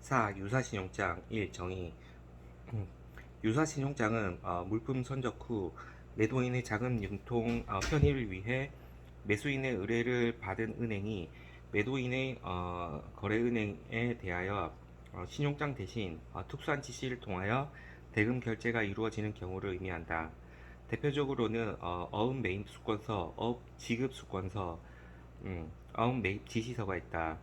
4. 유사신용장 1. 정의. 유사신용장은 물품 선적 후 매도인의 자금 융통 편의를 위해 매수인의 의뢰를 받은 은행이 매도인의 거래은행에 대하여 신용장 대신 특수한 지시를 통하여 대금 결제가 이루어지는 경우를 의미한다. 대표적으로는 어음 매입 수권서, 업 지급 수권서, 어음 매입 지시서가 있다.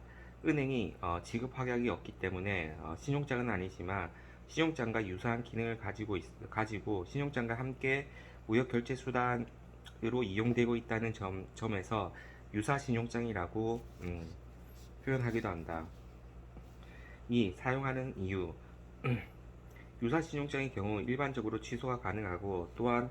은행이 지급 확약이 없기 때문에 신용장은 아니지만 신용장과 유사한 기능을 가지고 신용장과 함께 무역 결제 수단으로 이용되고 있다는 점에서 유사 신용장이라고 표현하기도 한다. 2. 사용하는 이유. 유사 신용장의 경우 일반적으로 취소가 가능하고, 또한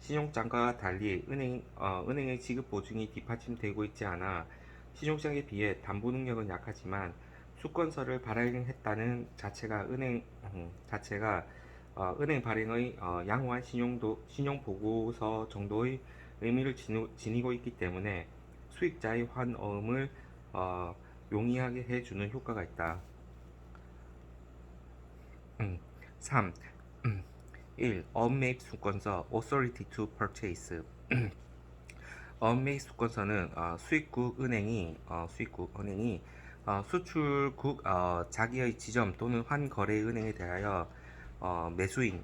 신용장과 달리 은행의 지급 보증이 뒷받침되고 있지 않아 신용장에 비해 담보 능력은 약하지만 수권서를 발행했다는 자체가 은행 발행의 양호한 신용 보고서 정도의 의미를 지니고 있기 때문에 수익자의 환어음을 용이하게 해주는 효과가 있다. 3. 1. 언매입 수권서 Authority to Purchase. 언매입 수권서는 수입국 은행이 수출국 자기의 지점 또는 환거래은행에 대하여 매수인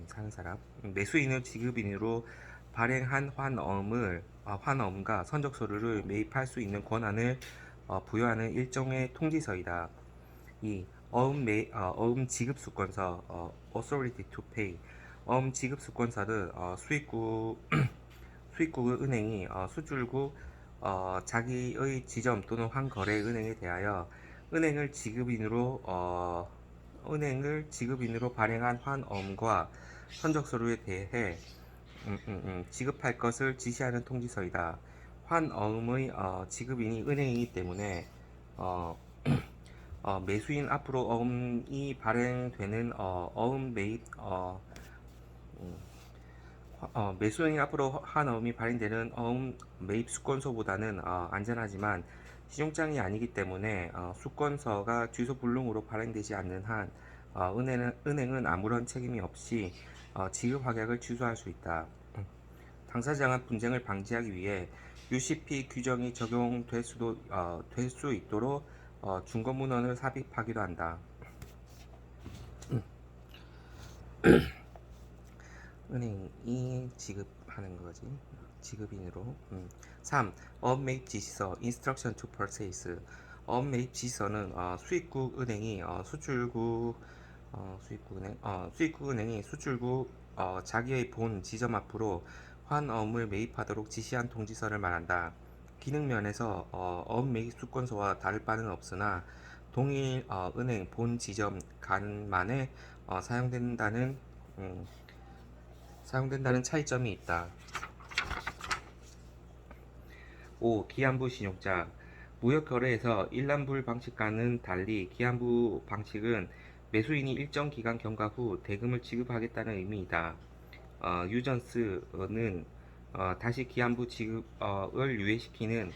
사는 사람 매수인의 지급인으로 발행한 환어음과 선적서류를 매입할 수 있는 권한을 부여하는 일종의 통지서이다. 2. 어음 지급 수권서 Authority to Pay. 어음 지급 수권서는 수입국의 은행이 수출국 자기의 지점 또는 환거래 은행에 대하여 은행을 지급인으로 발행한 환어음과 선적서류에 대해 지급할 것을 지시하는 통지서이다. 환어음의 지급인이 은행이기 때문에 매수인 앞으로 어음이 발행되는 어음 매입 매수인이 앞으로 한 어음이 발행되는 어음 매입 수권서보다는 안전하지만 신용장이 아니기 때문에 수권서가 취소 불능으로 발행되지 않는 한 은행은 아무런 책임이 없이 지급 확약을 취소할 수 있다. 당사자 간 분쟁을 방지하기 위해 UCP 규정이 적용될 될 수 있도록 중거문헌을 삽입하기도 한다. 은행이 지급하는 거지. 지급인으로. 3. 언매입 지시서 Instruction to Purchase. 언매입 지시서는 수입국 은행이 수입국 은행이 수출국 자기의 본 지점 앞으로 환어음을 매입하도록 지시한 통지서를 말한다. 기능 면에서 어음 매입 수권서와 다를 바는 없으나 동일 은행 본 지점 간만에 사용된다는 차이점이 있다. 5. 기한부 신용장. 무역거래에서 일란불 방식과는 달리 기한부 방식은 매수인이 일정 기간 경과 후 대금을 지급하겠다는 의미이다. 유전스는 다시 기한부 지급을 유예시키는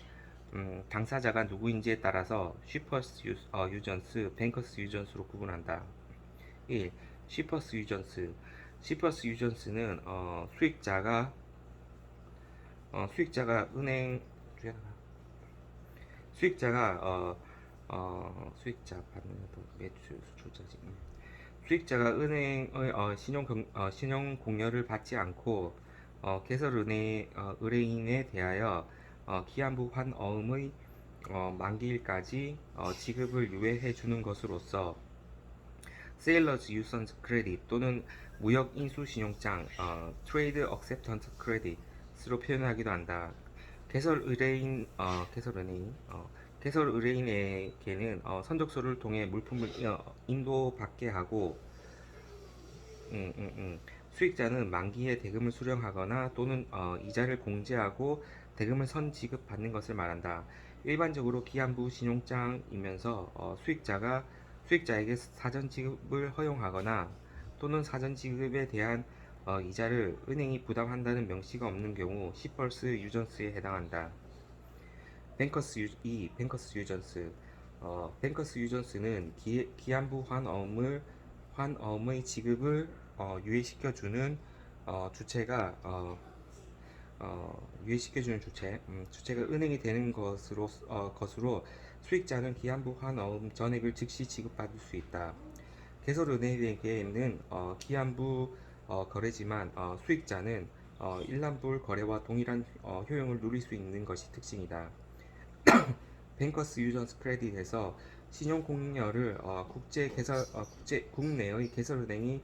당사자가 누구인지에 따라서 쉬퍼스 유전스, 뱅커스 유전스로 구분한다. 1. 쉬퍼스 유전스. 쉬퍼스 유전스는 수익자가 은행 수익자가 수익자 받는 매출 수출자지. 수익자가 은행의 신용 공여를 받지 않고 의뢰인에 대하여 기한부 환어음의 만기일까지 지급을 유예해 주는 것으로서 세일러즈 유선스 크레딧 또는 무역 인수 신용장 트레이드 억셉턴스 크레딧으로 표현하기도 한다. 개설 의뢰인에게는 선적서를 통해 물품을 인도받게 하고 수익자는 만기에 대금을 수령하거나 또는 이자를 공제하고 대금을 선지급받는 것을 말한다. 일반적으로 기한부 신용장이면서 수익자에게 사전 지급을 허용하거나 또는 사전 지급에 대한 이자를 은행이 부담한다는 명시가 없는 경우 시펄스 유전스에 해당한다. 뱅커스 유전스. 뱅커스 유전스는 기한부 환어음의 지급을 유예시켜주는 주체가 유예시켜주는 주체가 은행이 되는 것으로 수익자는 기한부 환어음 전액을 즉시 지급받을 수 있다. 개설은행에게는 기한부 거래지만 수익자는 일란불 거래와 동일한 효용을 누릴 수 있는 것이 특징이다. 뱅커스 유전스 크레딧에서 신용공여를 국내의 개설은행이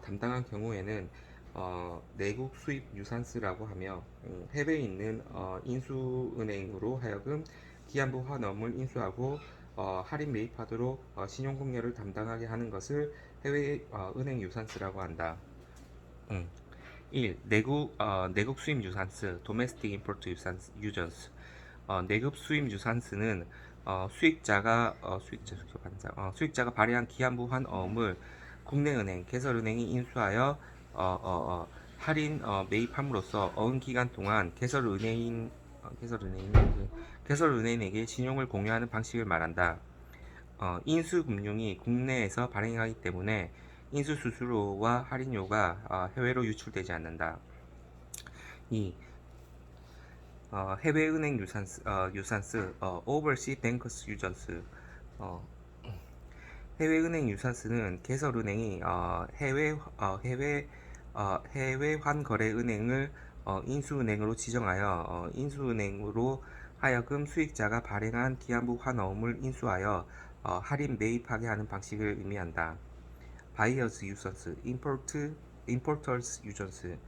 담당한 경우에는 내국 수입 유산스라고 하며 해외에 있는 인수은행으로 하여금 기한부 환원을 인수하고 할인 매입하도록 신용공여를 담당하게 하는 것을 해외 은행 유산스라고 한다. 음. 1. 내국 수입 유산스 (Domestic Import Usances) 내국 수입 유산스는 수익자가 발행한 기한부 환어음을 국내은행, 개설은행이 인수하여 할인 매입함으로써 어은 기간 동안 개설은행에게 신용을 공유하는 방식을 말한다. 인수금융이 국내에서 발행하기 때문에 인수수수료와 할인료가 해외로 유출되지 않는다. 2. 해외은행 유산스 Overseas Bankers Usances 해외은행 유산스는 개설은행이 해외 환거래은행을 인수은행으로 지정하여 인수은행으로 하여금 수익자가 발행한 기한부 환어음을 인수하여 할인 매입하게 하는 방식을 의미한다. 바이어스 유전스, 임포터스 유전스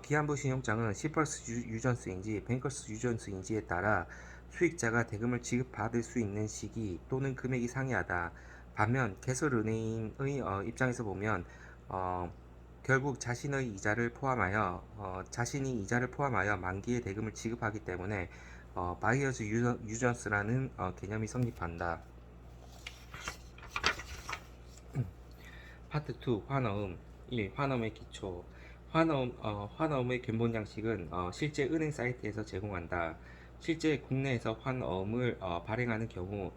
기한부 신용장은 시퍼스 유전스인지 뱅커스 유전스인지에 따라 수익자가 대금을 지급받을 수 있는 시기 또는 금액이 상이하다. 반면 개설은행의 입장에서 보면 결국 자신이 이자를 포함하여 만기에 대금을 지급하기 때문에 바이어스 유전스라는 개념이 성립한다. 파트 2 환어음 1. 환어음의 기초 환어음의 근본 양식은 실제 은행 사이트에서 제공한다. 실제 국내에서 환어음을 발행하는 경우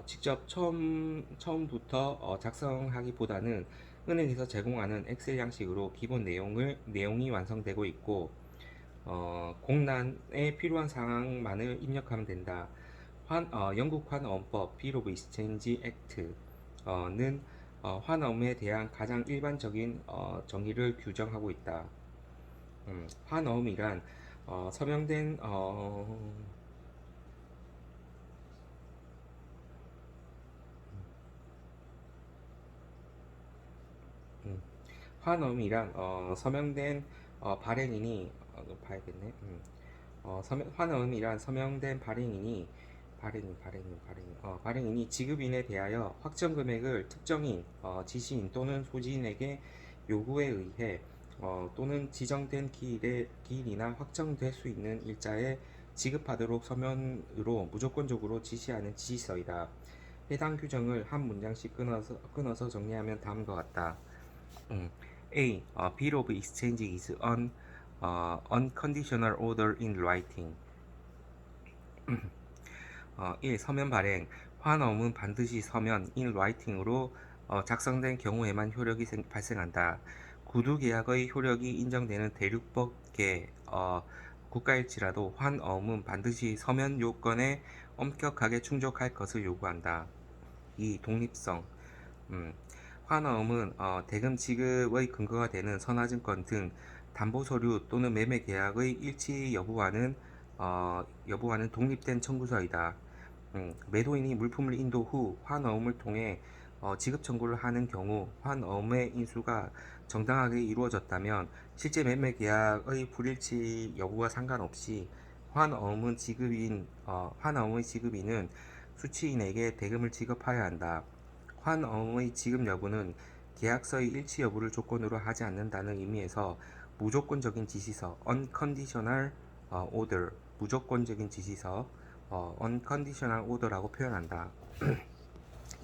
직접 처음부터 작성하기보다는 은행에서 제공하는 엑셀 양식으로 기본 내용이 완성되고 있고 공란에 필요한 사항만을 입력하면 된다. 영국 환어음법 Bill of Exchange Act는 환어음에 대한 가장 일반적인 정의를 규정하고 있다. 환어음이란 서명된 환어음이란 서명된 발행인이 봐야겠네. 환어음이란 서명된 발행인이 지급인에 대하여 확정 금액을 특정인, 지시인 또는 소지인에게 요구에 의해 또는 지정된 기일이나 확정될 수 있는 일자에 지급하도록 서면으로 무조건적으로 지시하는 지시서이다. 해당 규정을 한 문장씩 끊어서 정리하면 다음과 같다. A. Bill of Exchange is an unconditional order in writing. 1. 서면 발행 환어음은 반드시 서면 in writing으로 작성된 경우에만 효력이 발생한다. 구두 계약의 효력이 인정되는 대륙법계 국가일지라도 환어음은 반드시 서면 요건에 엄격하게 충족할 것을 요구한다. 2. 독립성 환어음은 대금 지급의 근거가 되는 선화증권 등 담보서류 또는 매매계약의 일치 여부와는 독립된 청구서이다. 매도인이 물품을 인도 후 환어음을 통해 지급 청구를 하는 경우 환어음의 인수가 정당하게 이루어졌다면 실제 매매 계약의 불일치 여부와 상관없이 환어음의 지급인은 수취인에게 대금을 지급하여야 한다. 환어음의 지급 여부는 계약서의 일치 여부를 조건으로 하지 않는다는 의미에서 무조건적인 지시서 (unconditional order) 무조건적인 지시서 (unconditional order라고 표현한다.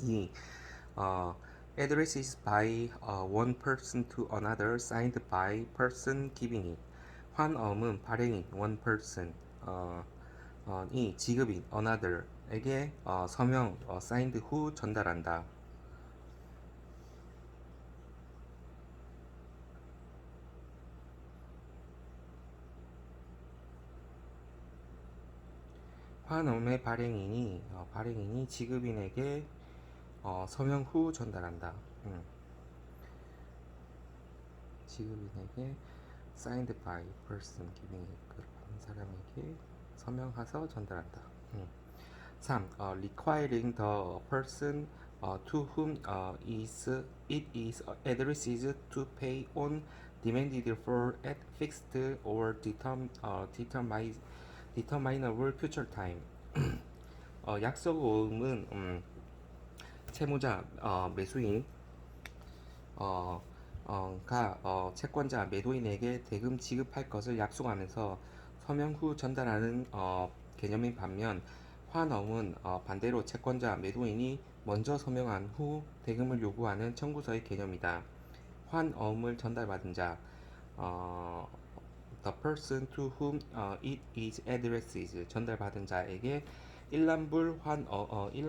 2. Addresses by one person to another signed by person giving it. 환어음은 발행인 one person 이 지급인 another에게 서명 signed 후 전달한다. 환엄의 발행인이 지급인에게 서명 후 전달한다. 지급인에게 signed by person giving 그를 받는 사람에게 서명해서 전달한다. 3. Requiring the person to whom it is addressed to pay on demanded for at fixed or determinable future time. 약속어음은 채무자, 매수인, 어, 채권자, 매도인에게 대금 지급할 것을 약속하면서 서명 후 전달하는 개념인 반면 환엄은 반대로 채권자, 매도인이 먼저 서명한 후 대금을 요구하는 청구서의 개념이다. 환엄을 전달받은 자, 어, the person to whom it is addressed 전달받은 자에게 일란불 환어음의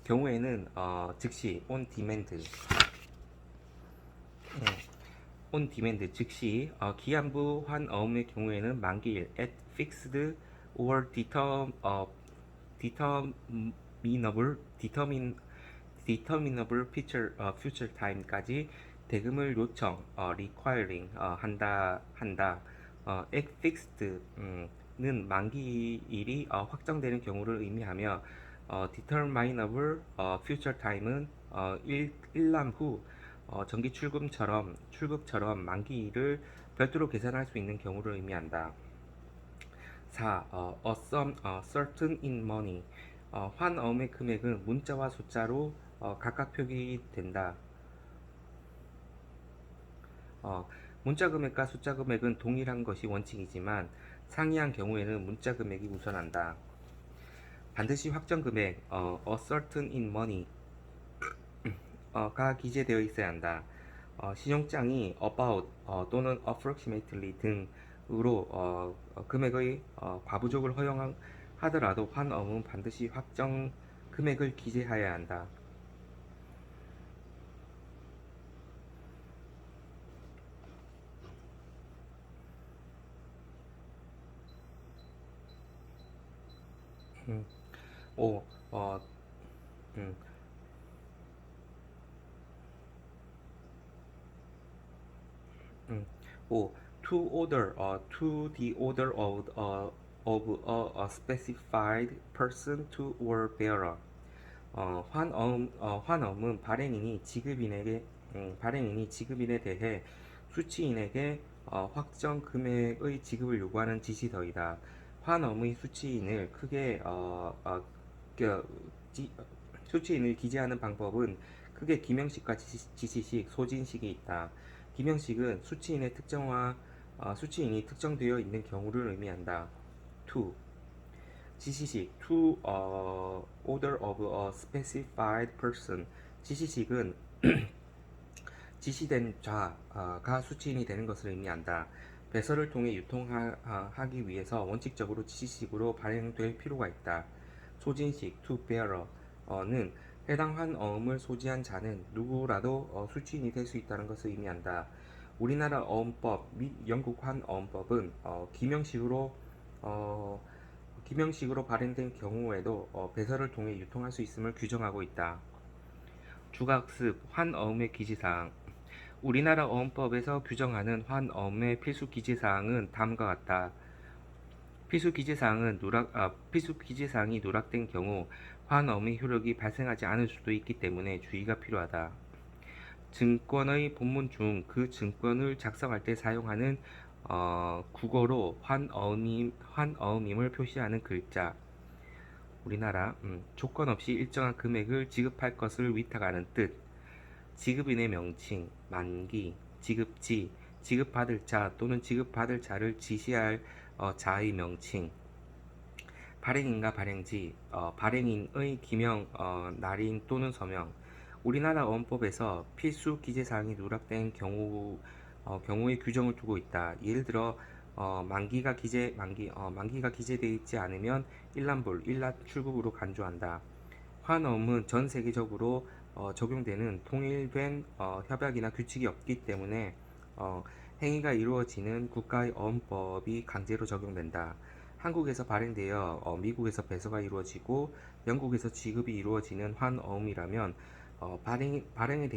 경우에는 즉시 on demand 즉시 기한부 환어음의 경우에는 만기일 at fixed or determinable future time까지 대금을 요청 requiring 한다 at fixed 는 만기일이 확정되는 경우를 의미하며 determinable future time은 일남 후 정기 출급처럼 만기일을 별도로 계산할 수 있는 경우를 의미한다. 4. A sum certain in money 환어음의 금액은 문자와 숫자로 각각 표기된다. 문자 금액과 숫자 금액은 동일한 것이 원칙이지만 상이한 경우에는 문자 금액이 우선한다. 반드시 확정 금액 a certain in money 가 기재되어 있어야 한다. 신용장이 about 또는 approximately 등으로 금액의 과부족을 허용하더라도 환어음은 반드시 확정 금액을 기재하여야 한다. 음, 5. 음, 5. To the order of a specified person to or bearer. 환어음은 발행인이 지급인에 대해 수취인에게 확정 금액의 지급을 요구하는 지시서이다. 환어음의 수취인을 기재하는 방법은 크게 기명식과 지시식, 소진식이 있다. 기명식은 수취인이 특정되어 있는 경우를 의미한다. 2. 지시식 to order of a specified person 지시식은 지시된 자가 수취인이 되는 것을 의미한다. 배설을 통해 유통하기 위해서 원칙적으로 지시식으로 발행될 필요가 있다. 소진식 to bearer는 해당 환어음을 소지한 자는 누구라도 수취인이 될 수 있다는 것을 의미한다. 우리나라 어음법 및 영국 환어음법은 기명식으로 발행된 경우에도 배설을 통해 유통할 수 있음을 규정하고 있다. 주가학습 환어음의 기지사항 우리나라 어음법에서 규정하는 환어음의 필수 기지사항은 다음과 같다. 필수 기지사항이 누락된 경우 환어음의 효력이 발생하지 않을 수도 있기 때문에 주의가 필요하다. 증권의 본문 중 그 증권을 작성할 때 사용하는 국어로 환어음임을 표시하는 글자 우리나라 조건 없이 일정한 금액을 지급할 것을 위탁하는 뜻 지급인의 명칭, 만기, 지급지, 지급받을 자 또는 지급받을 자를 지시할 자의 명칭 발행인과 발행지, 발행인의 기명, 날인 또는 서명 우리나라 어원법에서 필수 기재사항이 누락된 경우의 규정을 두고 있다. 예를 들어 만기가 기재되어 있지 않으면 일란불, 일란 출국으로 간주한다. 환어음은 전 세계적으로 적용되는 통일된 협약이나 규칙이 없기 때문에 어, 행위가 이루어지는 국가의 어음법이 강제로 적용된다. 한국에서 발행되어 미국에서 배서가 이루어지고 영국에서 지급이 이루어지는 환어음이라면 발행에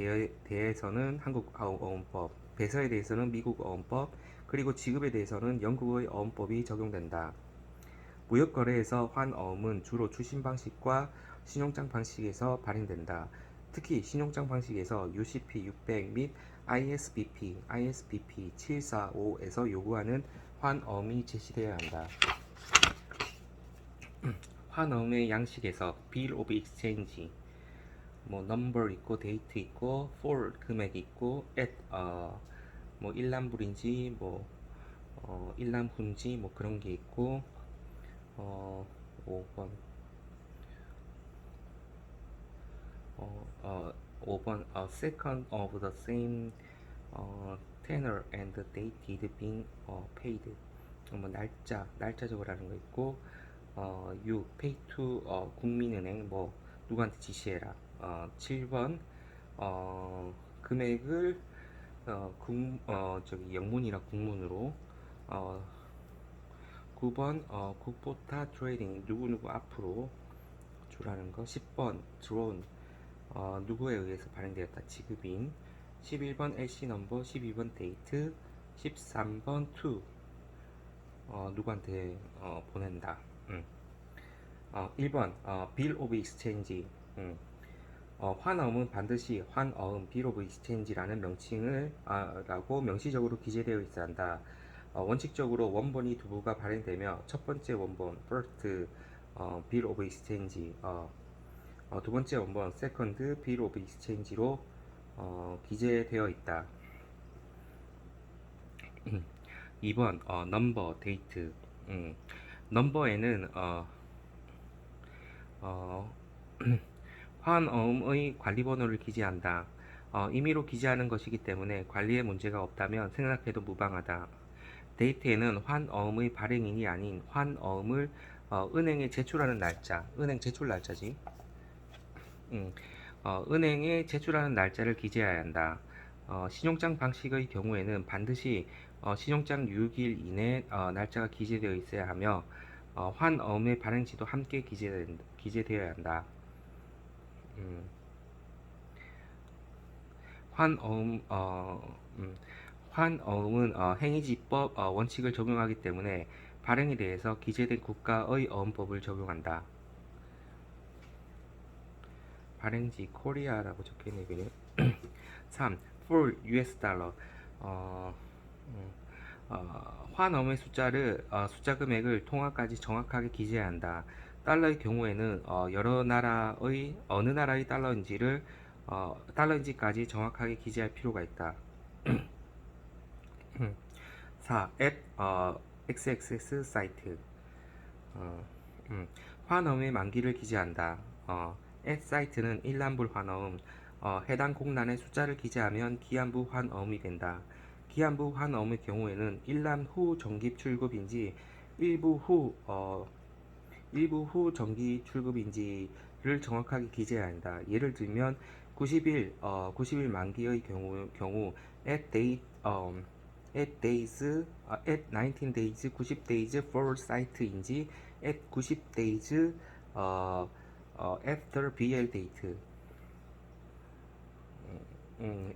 대해서는 한국 어음법, 배서에 대해서는 미국 어음법, 그리고 지급에 대해서는 영국의 어음법이 적용된다. 무역거래에서 환어음은 주로 추심 방식과 신용장 방식에서 발행된다. 특히 신용장 방식에서 UCP 600 및 ISBP 745에서 요구하는 환어음이 제시되어야 한다. 환어음의 양식에서 Bill of Exchange, number 있고 데이트 있고 for 금액 있고 at 일란불인지 일란후인지 그런 게 있고 5번 5번 second of the same tenor and dated being paid. 날짜 적으라는 거 있고 6 pay to 국민은행 누구한테 지시해라. 7번 금액을 영문이나 국문으로 9번 국보타 트레이딩 누구누구 앞으로 주라는 거. 10번 드론 누구에 의해서 발행되었다. 지급인. 11번 LC 넘버, 12번 데이트, 13번 to 누구한테 보낸다. 1번 Bill of Exchange. 환어음은 반드시 환어음 Bill of Exchange라는 명칭을 라고 명시적으로 기재되어 있어야 한다. 원칙적으로 원본이 두 부가 발행되며 첫 번째 원본 first Bill of Exchange, 두 번째 원본 second Bill of Exchange로 기재되어 있다. 2번 넘버 데이트. 넘버에는 환어음의 관리번호를 기재한다. 임의로 기재하는 것이기 때문에 관리에 문제가 없다면 생략해도 무방하다. 데이트에는 환어음의 발행인이 아닌 환어음을 은행에 제출하는 날짜, 은행 제출 날짜지. 은행에 제출하는 날짜를 기재해야 한다. 신용장 방식의 경우에는 반드시 신용장 6일 이내 날짜가 기재되어 있어야 하며 환어음의 발행지도 함께 기재되어야 한다. 환어음은 행위지법 원칙을 적용하기 때문에 발행에 대해서 기재된 국가의 어음법을 적용한다. 발행지 코리아라고 적혀있네. 그냥 3. for US 달러. 환어음의 숫자 금액을 통화까지 정확하게 기재해야 한다. 달러의 경우에는 어느 나라의 달러인지까지 정확하게 기재할 필요가 있다. 4. at XXX 사이트. 환어음의 만기를 기재한다. at 사이트는 일란불 환어음, 해당 공란에 숫자를 기재하면 기한부 환어음이 된다. 기한부 환어음의 경우에는 일란 후 정기 출급인지 일부 후 정기 출급인지를 정확하게 기재해야 한다. 예를 들면 90일 만기의 경우 at 19 days 90 days for site인지 at 90 days after BL date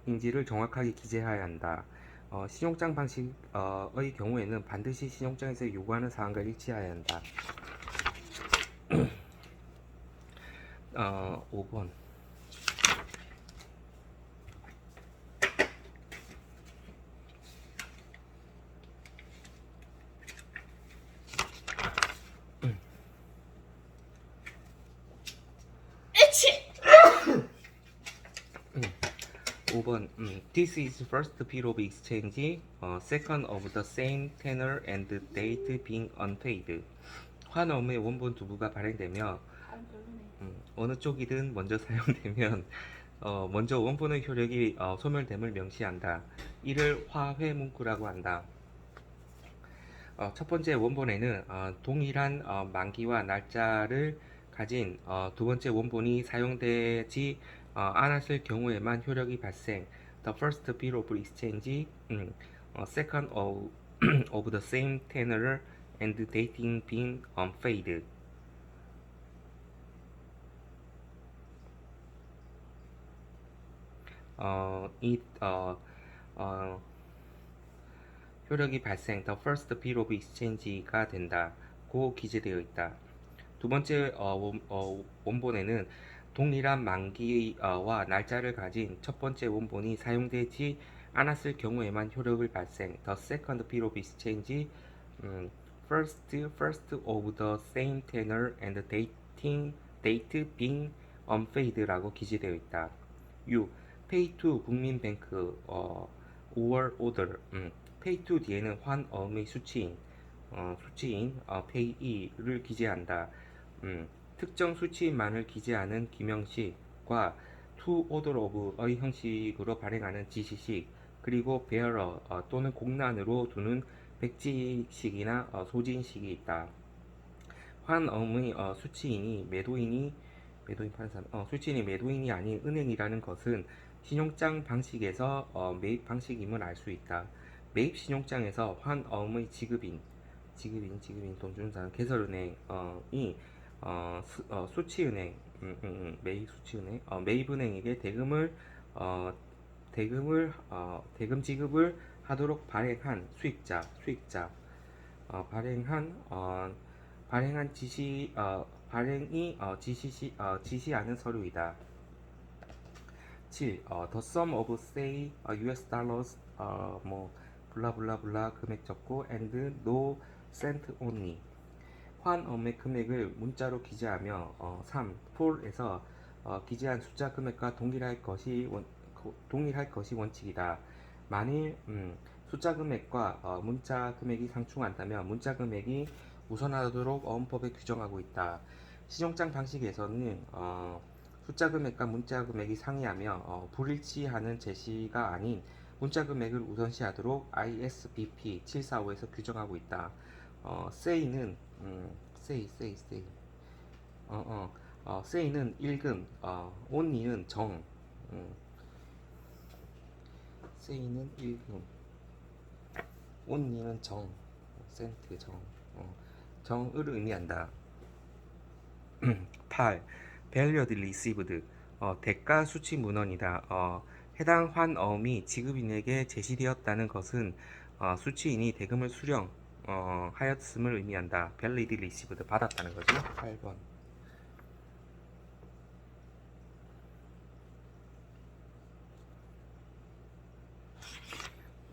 인지를 정확하게 기재해야 한다. 신용장 방식의 경우에는 반드시 신용장에서 요구하는 사항과 일치해야 한다. 5번 5번 This is first bill of exchange, second of the same tenor and date being unpaid. 환어음의 원본 두부가 발행되며 어느 쪽이든 먼저 사용되면 먼저 원본의 효력이 소멸됨을 명시한다. 이를 화훼문구라고 한다. 첫 번째 원본에는 동일한 만기와 날짜를 가진 두 번째 원본이 사용되지 않았을 경우에만 효력이 발생. The first bill of exchange, second of the same tenor and dating being faded. 이 효력이 발생, the first bill of exchange가 된다고 기재되어 있다. 두 번째 원본에는 동일한 만기와 날짜를 가진 첫 번째 원본이 사용되지 않았을 경우에만 효력을 발생. The second bill of exchange, first of the same tenor and date being unfad라고 기재되어 있다. 6. Pay to 국민뱅크 5월 order. Pay to 뒤에는 환어음의 수치인 pay를 기재한다. 특정 수치인만을 기재하는 기명식과 to order of의 형식으로 발행하는 지시식, 그리고 bearer 또는 공란으로 두는 백지식이나 소진식이 있다. 환어음의 수치인이 매도인이 아닌 은행이라는 것은 신용장 방식에서 매입 방식임을 알 수 있다. 매입 신용장에서 환어음의 지급인 돈 주는 사람 개설은행이 수치은행 매입은행에게 대금 지급을 하도록 발행한 수익자 발행한 발행이 지시하는 서류이다. 7. The sum of say US dollars 블라블라블라 금액 적고 and no cent only. 환어음의 금액을 문자로 기재하며 3. 폴에서 기재한 숫자 금액과 동일할 것이 원칙이다. 만일 숫자 금액과 문자 금액이 상충한다면 문자 금액이 우선하도록 어음법에 규정하고 있다. 신용장 방식에서는 숫자 금액과 문자 금액이 상이하며 불일치하는 제시가 아닌 문자 금액을 우선시하도록 ISBP 745에서 규정하고 있다. say는 say는 일금, only는 정, say는 일금, only는 정, 센트 정을 의미한다. 8. valued received 대가 수치 문헌이다. 해당 환어음이 지급인에게 제시되었다는 것은 수취인이 대금을 하였음을 의미한다. valid received 받았다는 거죠. 8번.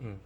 음.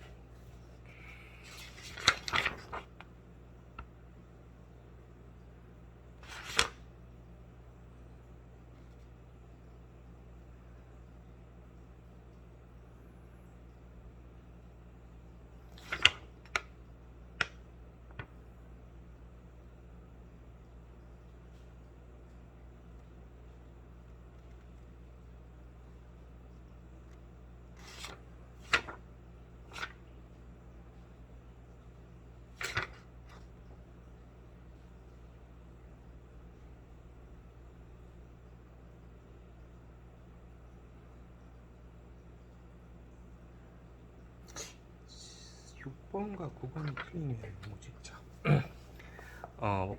(6번과) (9번이) 틀리네. 뭐지? 자.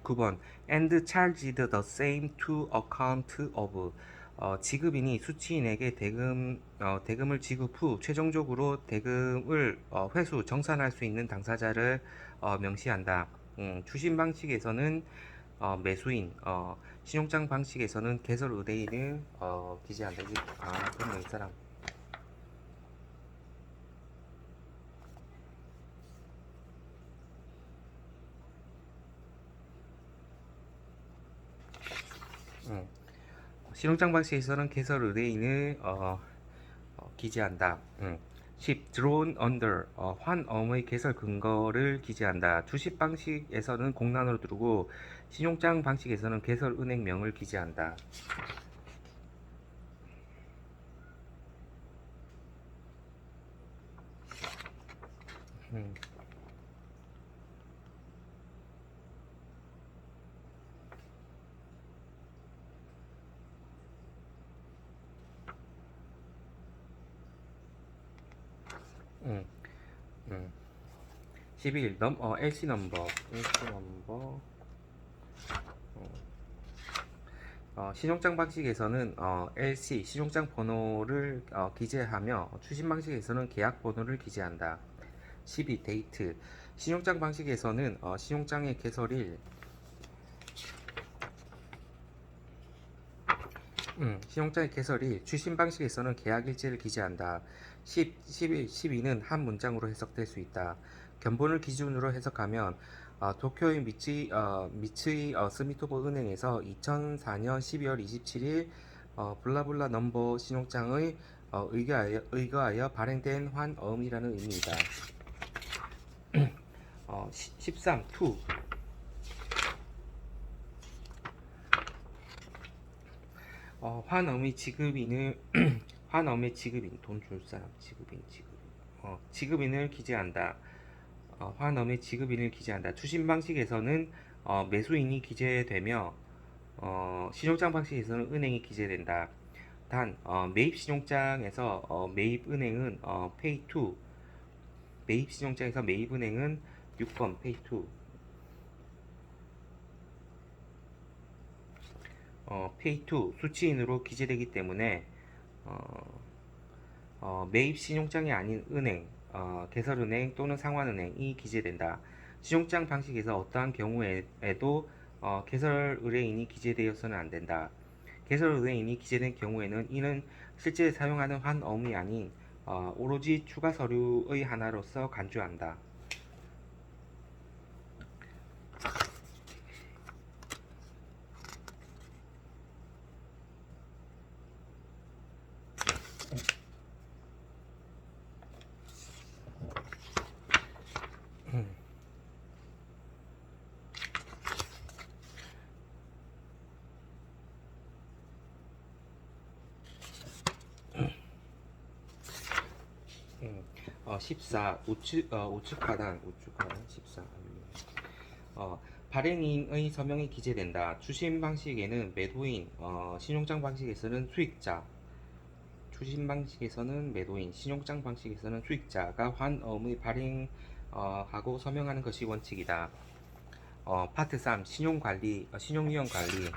9번 and charged the same to account of 지급인이 수취인에게 대금을 지급 후 최종적으로 대금을 회수 정산할 수 있는 당사자를 명시한다. 추심 방식에서는 매수인, 신용장 방식에서는 개설 의뢰인을 기재한다. 그러면 이 사람 신용장 방식에서는 개설 의뢰인을 기재한다. 10. Drawn under 환어음의 개설 근거를 기재한다. 주식 방식에서는 공란으로 두고 신용장 방식에서는 개설 은행명을 기재한다. 음, 음. 11. LC 넘버. LC 넘버. 신용장 방식에서는 LC 신용장 번호를 기재하며 추심 방식에서는 계약 번호를 기재한다. 12. 데이트. 신용장 방식에서는 신용장의 개설일, 추심 방식에서는 계약 일지를 기재한다. 11, 12는 한 문장으로 해석될 수 있다. 견본을 기준으로 해석하면 도쿄의 미츠이 스미토모 은행에서 2004년 12월 27일 블라블라 넘버 신용장의 의거하여 발행된 환어음이라는 의미이다. 13. 투. 환어음의 지급인을 환어음의 지급인 돈 줄 사람 지급인을 기재한다. 환어음의 지급인을 기재한다. 추심 방식에서는 매수인이 기재되며 신용장 방식에서는 은행이 기재된다. 단 매입 신용장에서 매입 은행은 pay to 매입 신용장에서 매입 은행은 6번 pay to pay to 수취인으로 기재되기 때문에 매입 신용장이 아닌 은행, 개설은행 또는 상환은행이 기재된다. 신용장 방식에서 어떠한 경우에도 개설 의뢰인이 기재되어서는 안 된다. 개설 의뢰인이 기재된 경우에는 이는 실제 사용하는 환어음이 아닌 오로지 추가 서류의 하나로서 간주한다. 음, 14. 우측하단 14. 발행인의 서명이 기재된다. 추심 방식에는 매도인, 신용장 방식에서는 수익자, 추심 방식에서는 매도인, 신용장 방식에서는 수익자가 환어음의 발행하고 서명하는 것이 원칙이다. 파트 3. 신용관리, 신용위험 관리.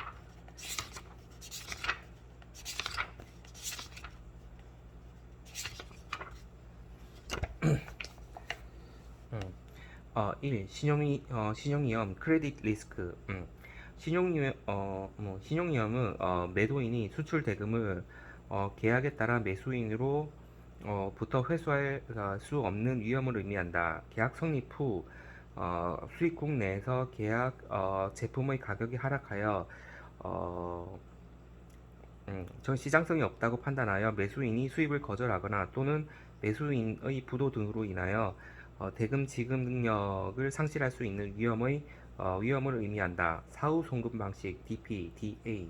1. 신용위험 크레딧 리스크. 신용위험은 매도인이 수출 대금을 계약에 따라 매수인으로 부터 회수할 수 없는 위험을 의미한다. 계약 성립 후 수입국 내에서 계약 제품의 가격이 하락하여 전 시장성이 없다고 판단하여 매수인이 수입을 거절하거나 또는 매수인의 부도 등으로 인하여 대금 지급 능력을 상실할 수 있는 위험을 의미한다. 사후 송금 방식 DP, DA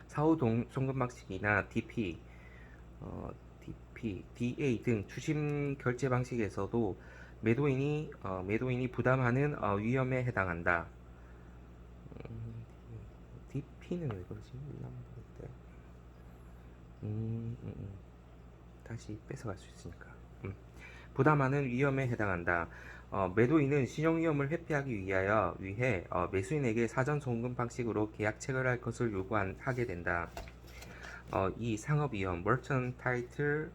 사후 송금 방식이나 DP, DA 등 추심 결제 방식에서도 매도인이 부담하는 위험에 해당한다. DP는 왜 그러지? 다시 뺏어갈 수 있으니까. 부담하는 위험에 해당한다. 매도인은 신용위험을 회피하기 위해 매수인에게 사전 송금 방식으로 계약 체결할 것을 요구하게 된다. 이 상업위험, mercantile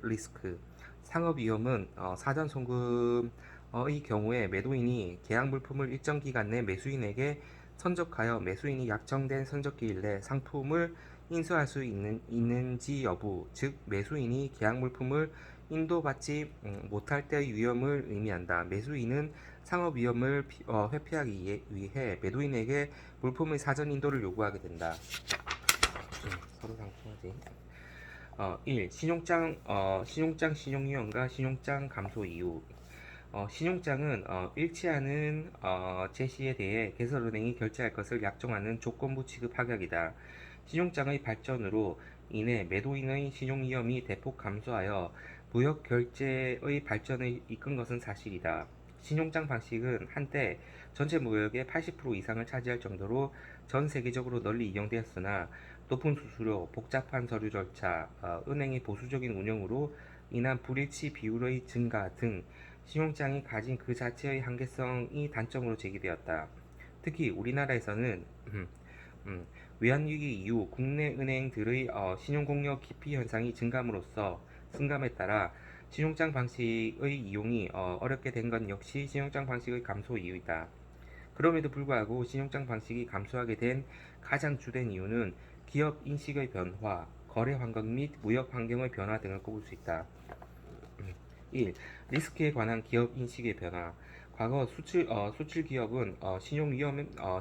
risk. 상업위험은 사전 송금의 경우에 매도인이 계약 물품을 일정 기간 내 매수인에게 선적하여 매수인이 약정된 선적기일 내 상품을 인수할 수 있는지 여부, 즉 매수인이 계약 물품을 인도받지 못할 때의 위험을 의미한다. 매수인은 상업 위험을 회피하기 위해 매도인에게 물품의 사전 인도를 요구하게 된다. 서로 상충하지. 1. 신용장 신용위험과 신용장 감소 이유. 신용장은 일치하는 제시에 대해 개설은행이 결제할 것을 약정하는 조건부 취급 합약이다. 신용장의 발전으로 인해 매도인의 신용위험이 대폭 감소하여 무역 결제의 발전을 이끈 것은 사실이다. 신용장 방식은 한때 전체 무역의 80% 이상을 차지할 정도로 전 세계적으로 널리 이용되었으나 높은 수수료, 복잡한 서류 절차, 은행의 보수적인 운영으로 인한 불일치 비율의 증가 등 신용장이 가진 그 자체의 한계성이 단점으로 제기되었다. 특히 우리나라에서는 음, 외환위기 이후 국내 은행들의 신용공여 기피 현상이 증감에 따라 신용장 방식의 이용이 어렵게 된 건 역시 신용장 방식의 감소 이유이다. 그럼에도 불구하고 신용장 방식이 감소하게 된 가장 주된 이유는 기업 인식의 변화, 거래 환경 및 무역 환경의 변화 등을 꼽을 수 있다. 1. 리스크에 관한 기업 인식의 변화. 과거 수출 기업은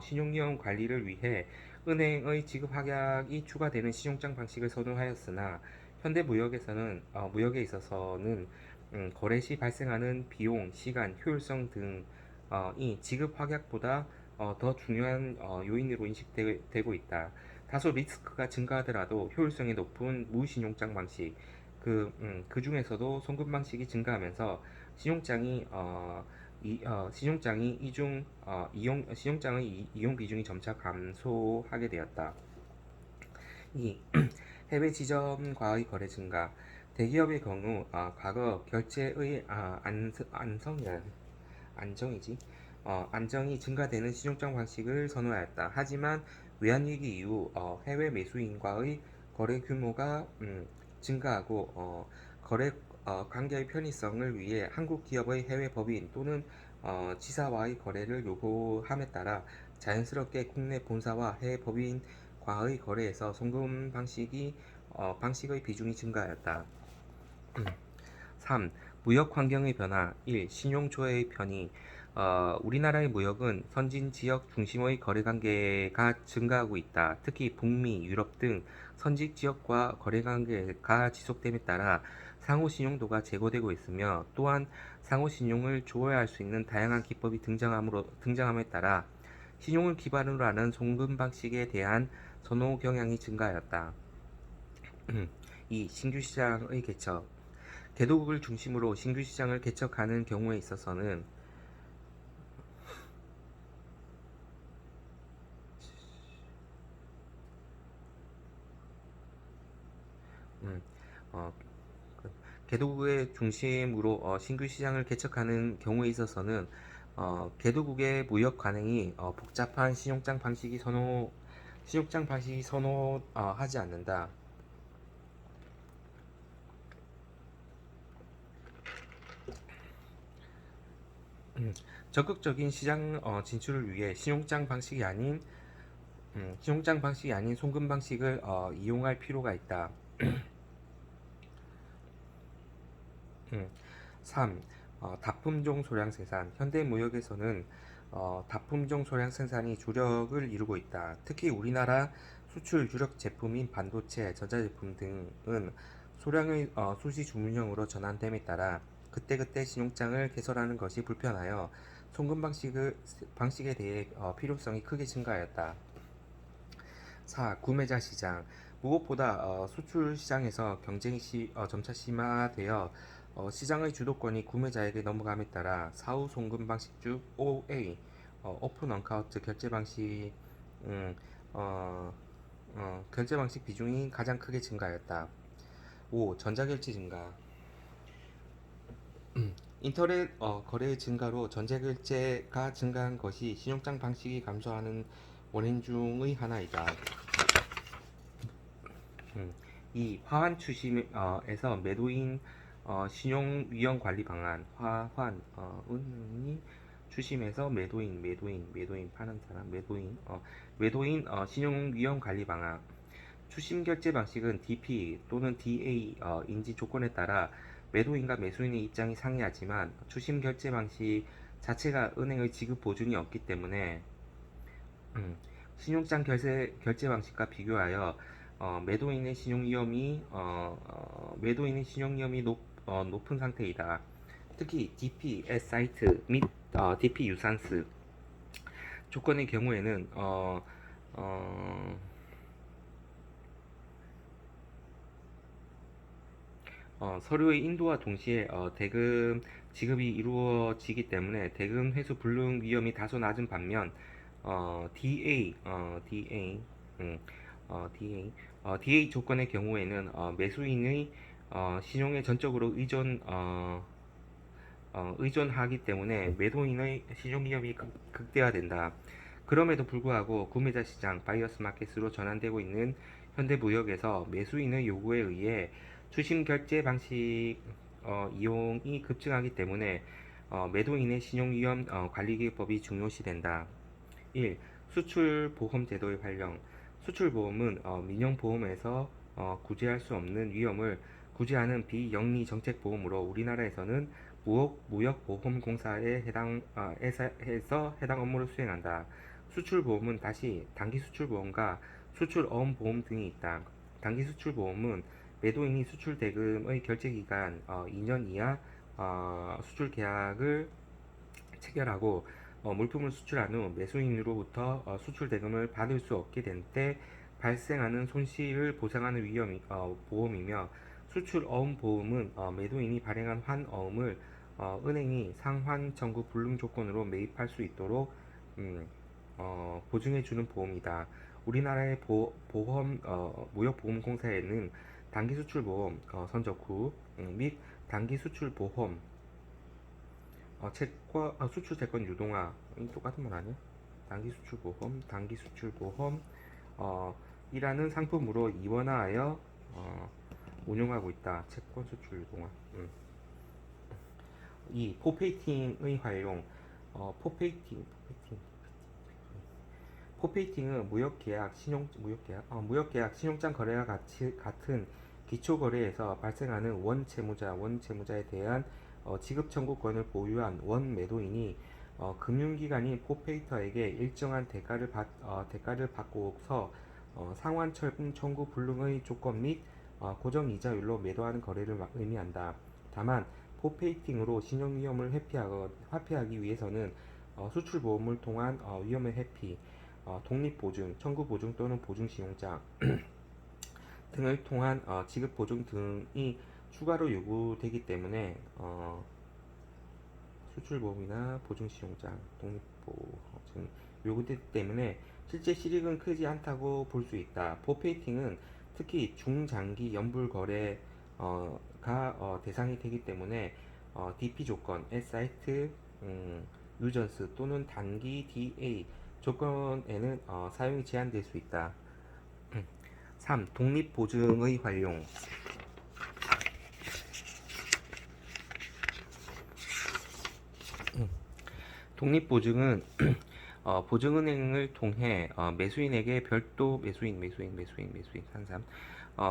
신용위험 관리를 위해 은행의 지급 확약이 추가되는 신용장 방식을 선호하였으나 현대 무역에 있어서는 거래 시 발생하는 비용, 시간, 효율성 등이 지급 확약보다 더 중요한 요인으로 인식되고 있다. 다소 리스크가 증가하더라도 효율성이 높은 무신용장 방식, 그 중에서도 송금 방식이 증가하면서 신용장이 신용장이 이용 비중이 점차 감소하게 되었다. 2. 해외 지점과의 거래 증가. 대기업의 경우 과거 결제의 안정이 증가되는 신용장 방식을 선호하였다. 하지만 외환위기 이후 해외 매수인과의 거래 규모가 증가하고 거래 관계의 편의성을 위해 한국 기업의 해외 법인 또는 지사와의 거래를 요구함에 따라 자연스럽게 국내 본사와 해외 법인과의 거래에서 송금 방식의 비중이 증가하였다. 3. 무역 환경의 변화. 1. 신용 조회의 편의. 우리나라의 무역은 선진 지역 중심의 거래 관계가 증가하고 있다. 특히 북미, 유럽 등 선진 지역과 거래 관계가 지속됨에 따라 상호 신용도가 제고되고 있으며 또한 상호 신용을 조회할 수 있는 다양한 기법이 등장함에 따라 신용을 기반으로 하는 송금 방식에 대한 선호 경향이 증가하였다. 2. 신규 시장의 개척. 개도국을 중심으로 신규 시장을 개척하는 경우에 있어서는 음, 어, 개도국의 중심으로 신규 시장을 개척하는 경우에 있어서는 개도국의 무역 관행이 복잡한 신용장 방식이 선호하지 않는다. 음, 적극적인 시장 진출을 위해 신용장 방식이 아닌 송금 방식을 이용할 필요가 있다. 3. 다품종 소량 생산. 현대 무역에서는 다품종 소량 생산이 주력을 이루고 있다. 특히 우리나라 수출 주력 제품인 반도체, 전자제품 등은 소량의 수시 주문형으로 전환됨에 따라 그때그때 신용장을 개설하는 것이 불편하여 송금 방식에 대해 필요성이 크게 증가하였다. 4. 구매자 시장. 무엇보다 수출 시장에서 경쟁이 점차 심화되어 시장의 주도권이 구매자에게 넘어감에 따라 사후 송금 방식 중 OA, 오픈 어카운트 음, 어, 결제 방식 비중이 가장 크게 증가하였다. 5. 전자결제 증가. 인터넷 거래의 증가로 전자결제가 증가한 것이 신용장 방식이 감소하는 원인 중의 하나이다. 이 화환 추심에서 매도인 신용 위험 관리 방안 은이 추심에서 매도인 파는 사람 매도인 신용 위험 관리 방안 추심 결제 방식은 DP 또는 DA 인지 조건에 따라 매도인과 매수인의 입장이 상이하지만 추심 결제 방식 자체가 은행의 지급 보증이 없기 때문에 신용장 결제 방식과 비교하여 매도인의 신용 위험이 높은 상태이다. 특히 DP 사이트 및 DP 유산스 조건의 경우에는 서류의 인도와 동시에 대금 지급이 이루어지기 때문에 대금 회수 불능 위험이 다소 낮은 반면 DA DA 조건의 경우에는 매수인의 신용에 전적으로 의존하기 때문에 매도인의 신용 위험이 극대화된다. 그럼에도 불구하고 구매자 시장 바이어스 마켓으로 전환되고 있는 현대무역에서 매수인의 요구에 의해 추심 결제 방식 이용이 급증하기 때문에 매도인의 신용 위험 관리 기법이 중요시된다. 1. 수출보험 제도의 활용. 수출보험은 민영보험에서 구제할 수 없는 위험을 구제하는 비영리 정책보험으로 우리나라에서는 무역보험공사에 해서 해당 업무를 수행한다. 수출보험은 다시 단기수출보험과 수출어음보험 등이 있다. 단기수출보험은 매도인이 수출대금의 결제기간 2년 이하 수출계약을 체결하고 물품을 수출한 후 매수인으로부터 수출 대금을 받을 수 없게 된 때 발생하는 손실을 보상하는 보험이며 수출 어음 보험은 매도인이 발행한 환어음을 은행이 상환 청구 불능 조건으로 매입할 수 있도록 보증해 주는 보험이다. 우리나라의 무역보험공사에는 단기수출보험 선적 후 및 단기수출보험 수출 채권 유동화 똑같은 말 아니야? 단기 수출 보험 이라는 상품으로 이원화하여 운용하고 있다. 채권 수출 유동화. 2. 포페이팅의 활용. 포페이팅은 무역계약 신용장 거래와 같은 기초거래에서 발생하는 원채무자에 대한 지급 청구권을 보유한 원 매도인이 금융기관인 포페이터에게 일정한 대가를 받고서 상환 청구 불능의 조건 및 고정 이자율로 매도하는 거래를 의미한다. 다만 포페이팅으로 신용 위험을 회피하기 위해서는 수출보험을 통한 위험의 회피, 독립보증, 청구보증 또는 보증신용장 등을 통한 지급보증 등이 추가로 요구되기 때문에 수출보험이나 보증신용장, 독립보증 요구되기 때문에 실제 실익은 크지 않다고 볼 수 있다. 포페이팅은 특히 중장기 연불 거래가 대상이 되기 때문에 DP 조건, 사이트 유전스 또는 단기 DA 조건에는 사용이 제한될 수 있다. 3. 독립보증의 활용. 독립보증은 보증은행을 통해 매수인에게 별도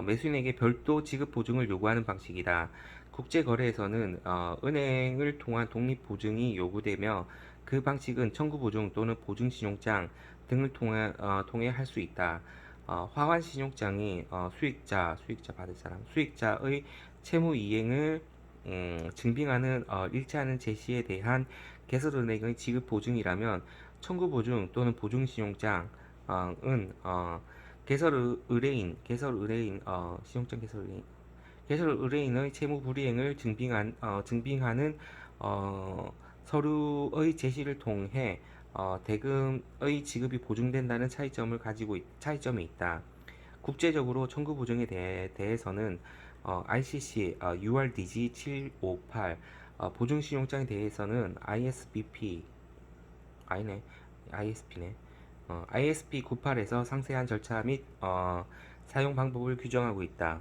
매수인에게 별도 지급 보증을 요구하는 방식이다. 국제거래에서는 은행을 통한 독립보증이 요구되며 그 방식은 청구보증 또는 보증신용장 등을 통해 할 수 있다. 화환신용장이 수익자의 채무 이행을 증빙하는 일치하는 제시에 대한 개설은행의 지급 보증이라면 청구보증 또는 보증신용장은 개설 의뢰인의 채무 불이행을 증빙하는 서류의 제시를 통해 대금의 지급이 보증된다는 차이점이 있다. 국제적으로 청구보증에 대해서는 ICC URDG 758 보증신용장에 대해서는 ISP 98에서 상세한 절차 및 사용 방법을 규정하고 있다.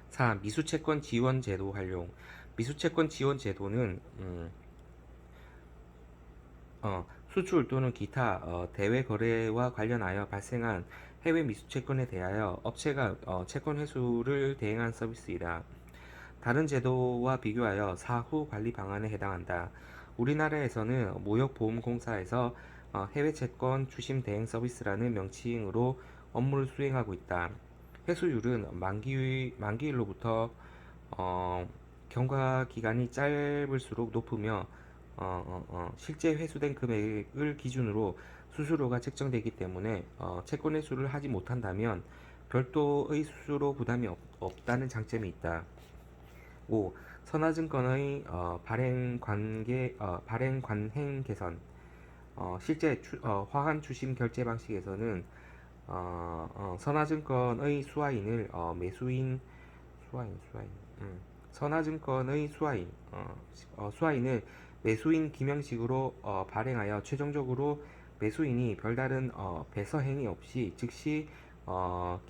4. 미수채권 지원 제도 활용. 미수채권 지원 제도는 수출 또는 기타 대외 거래와 관련하여 발생한 해외 미수채권에 대하여 업체가 채권 회수를 대행한 서비스이다. 다른 제도와 비교하여 사후 관리 방안에 해당한다. 우리나라에서는 무역보험공사에서 해외 채권 추심 대행 서비스라는 명칭으로 업무를 수행하고 있다. 회수율은 만기일로부터 경과 기간이 짧을수록 높으며 실제 회수된 금액을 기준으로 수수료가 책정되기 때문에 채권 회수를 하지 못한다면 별도의 수수료 부담이 없다는 장점이 있다. 5. 선화증권의 발행 관행 개선. 실제 화환 추심 결제 방식에서는 선화증권의 수화인을 선화증권의 수화인을 매수인 기명식으로 발행하여 최종적으로 매수인이 별다른 배서 행위 없이 즉시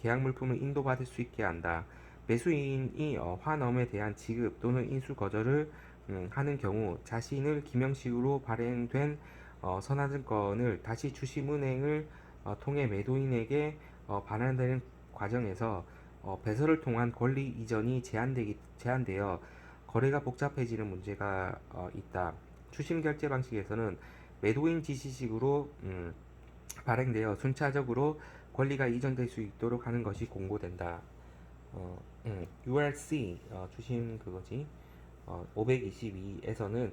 계약 물품을 인도받을 수 있게 한다. 매수인이 환엄에 대한 지급 또는 인수 거절을 하는 경우 자신을 기명식으로 발행된 선화증권을 다시 주식은행을 통해 매도인에게 반환되는 과정에서 배설을 통한 권리 이전이 제한되어 거래가 복잡해지는 문제가 있다. 추심 결제 방식에서는 매도인 지시식으로 발행되어 순차적으로 권리가 이전될 수 있도록 하는 것이 공고된다. URC 추심 그거지. 522에서는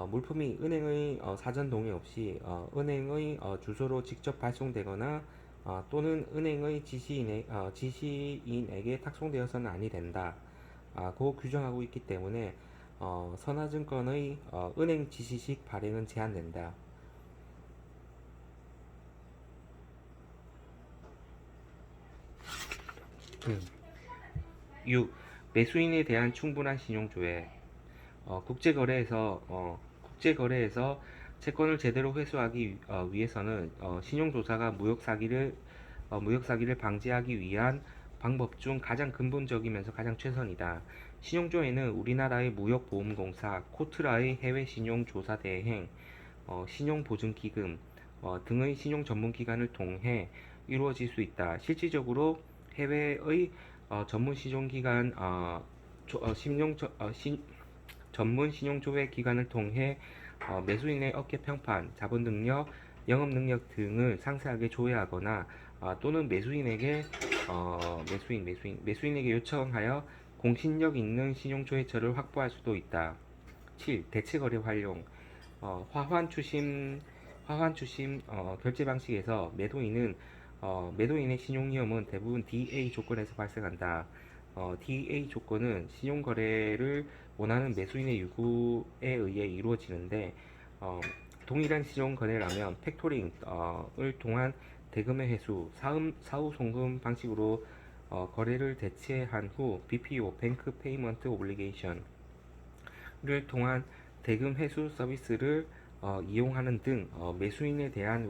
물품이 은행의 사전 동의 없이 은행의 주소로 직접 발송되거나 또는 은행의 지시인에게 탁송되어서는 아니 된다. 고 규정하고 있기 때문에 선화증권의 은행 지시식 발행은 제한된다. 6. 매수인에 대한 충분한 신용조회. 국제거래에서 채권을 제대로 회수하기 위해서는 신용조사가 무역사기를 방지하기 위한 방법 중 가장 근본적이면서 가장 최선이다. 신용조회는 우리나라의 무역보험공사, 코트라의 해외 신용조사 대행, 신용보증기금 등의 신용전문기관을 통해 이루어질 수 있다. 실질적으로 해외의 전문 신용기관 전문 신용조회 기관을 통해 매수인의 업계 평판, 자본 능력, 영업 능력 등을 상세하게 조회하거나 또는 매수인에게 요청하여 공신력 있는 신용조회처를 확보할 수도 있다. 7. 대체거래 활용. 화환추심 결제 방식에서 매도인의 신용위험은 대부분 DA 조건에서 발생한다. DA 조건은 신용거래를 원하는 매수인의 요구에 의해 이루어지는데 동일한 신용거래라면 팩토링을 통한 대금의 회수, 사후 송금 방식으로 거래를 대체한 후 BPO, 뱅크 페이먼트 오블리게이션을 통한 대금 회수 서비스를 이용하는 등 매수인에 대한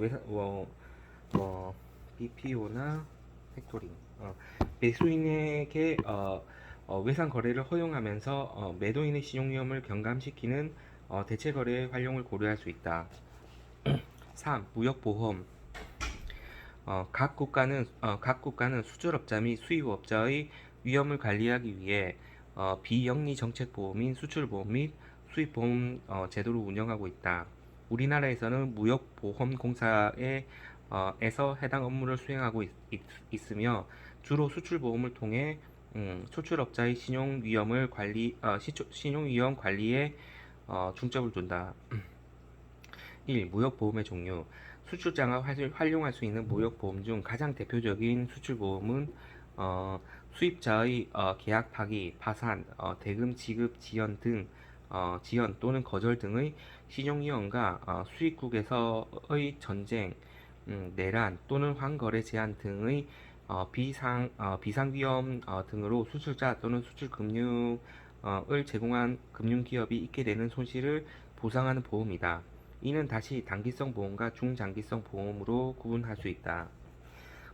BPO나 팩토링 매수인에게 외상 거래를 허용하면서 매도인의 신용위험을 경감시키는 대체 거래의 활용을 고려할 수 있다. 3. 무역보험. 각 국가는 수출업자 및 수입업자의 위험을 관리하기 위해 비영리 정책보험인 수출보험 및 수입보험 제도를 운영하고 있다. 우리나라에서는 무역보험공사에서 해당 업무를 수행하고 있으며 주로 수출보험을 통해 수출업자의 신용위험 관리에 중점을 둔다. 1. 무역보험의 종류. 수출자가 활용할 수 있는 무역보험 중 가장 대표적인 수출보험은 수입자의 계약 파기, 파산, 대금 지급 지연 또는 거절 등의 신용위험과 수입국에서의 전쟁, 내란 또는 환거래 제한 등의 비상위험 등으로 수출자 또는 수출금융을 제공한 금융기업이 있게 되는 손실을 보상하는 보험이다. 이는 다시 단기성 보험과 중장기성 보험으로 구분할 수 있다.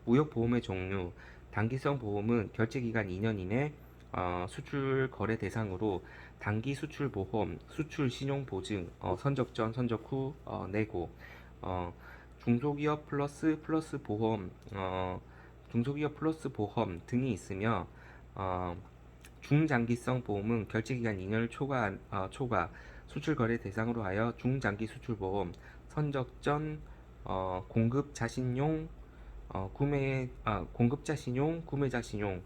무역보험의 종류. 단기성 보험은 결제기간 2년 이내 수출 거래 대상으로 단기 수출보험, 수출신용보증, 선적 전, 선적 후 내고, 중소기업 플러스 보험 등이 있으며 중장기성 보험은 결제기간 2년을 초과 수출 거래 대상으로 하여 중장기 수출보험, 선적 전 공급자 신용, 구매자 신용,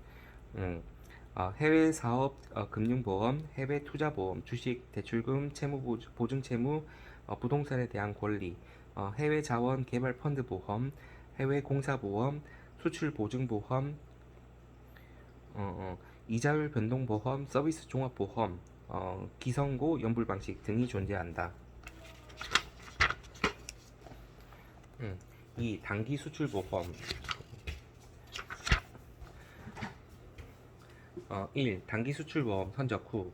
해외 사업 금융보험, 해외 투자보험, 주식, 대출금, 보증채무, 부동산에 대한 권리, 해외 자원 개발 펀드 보험, 해외 공사보험, 수출 보증보험, 이자율 변동보험, 서비스 종합보험, 기성고 연불 방식 등이 존재한다. 이 단기 수출보험 1. 단기 수출보험 선적 후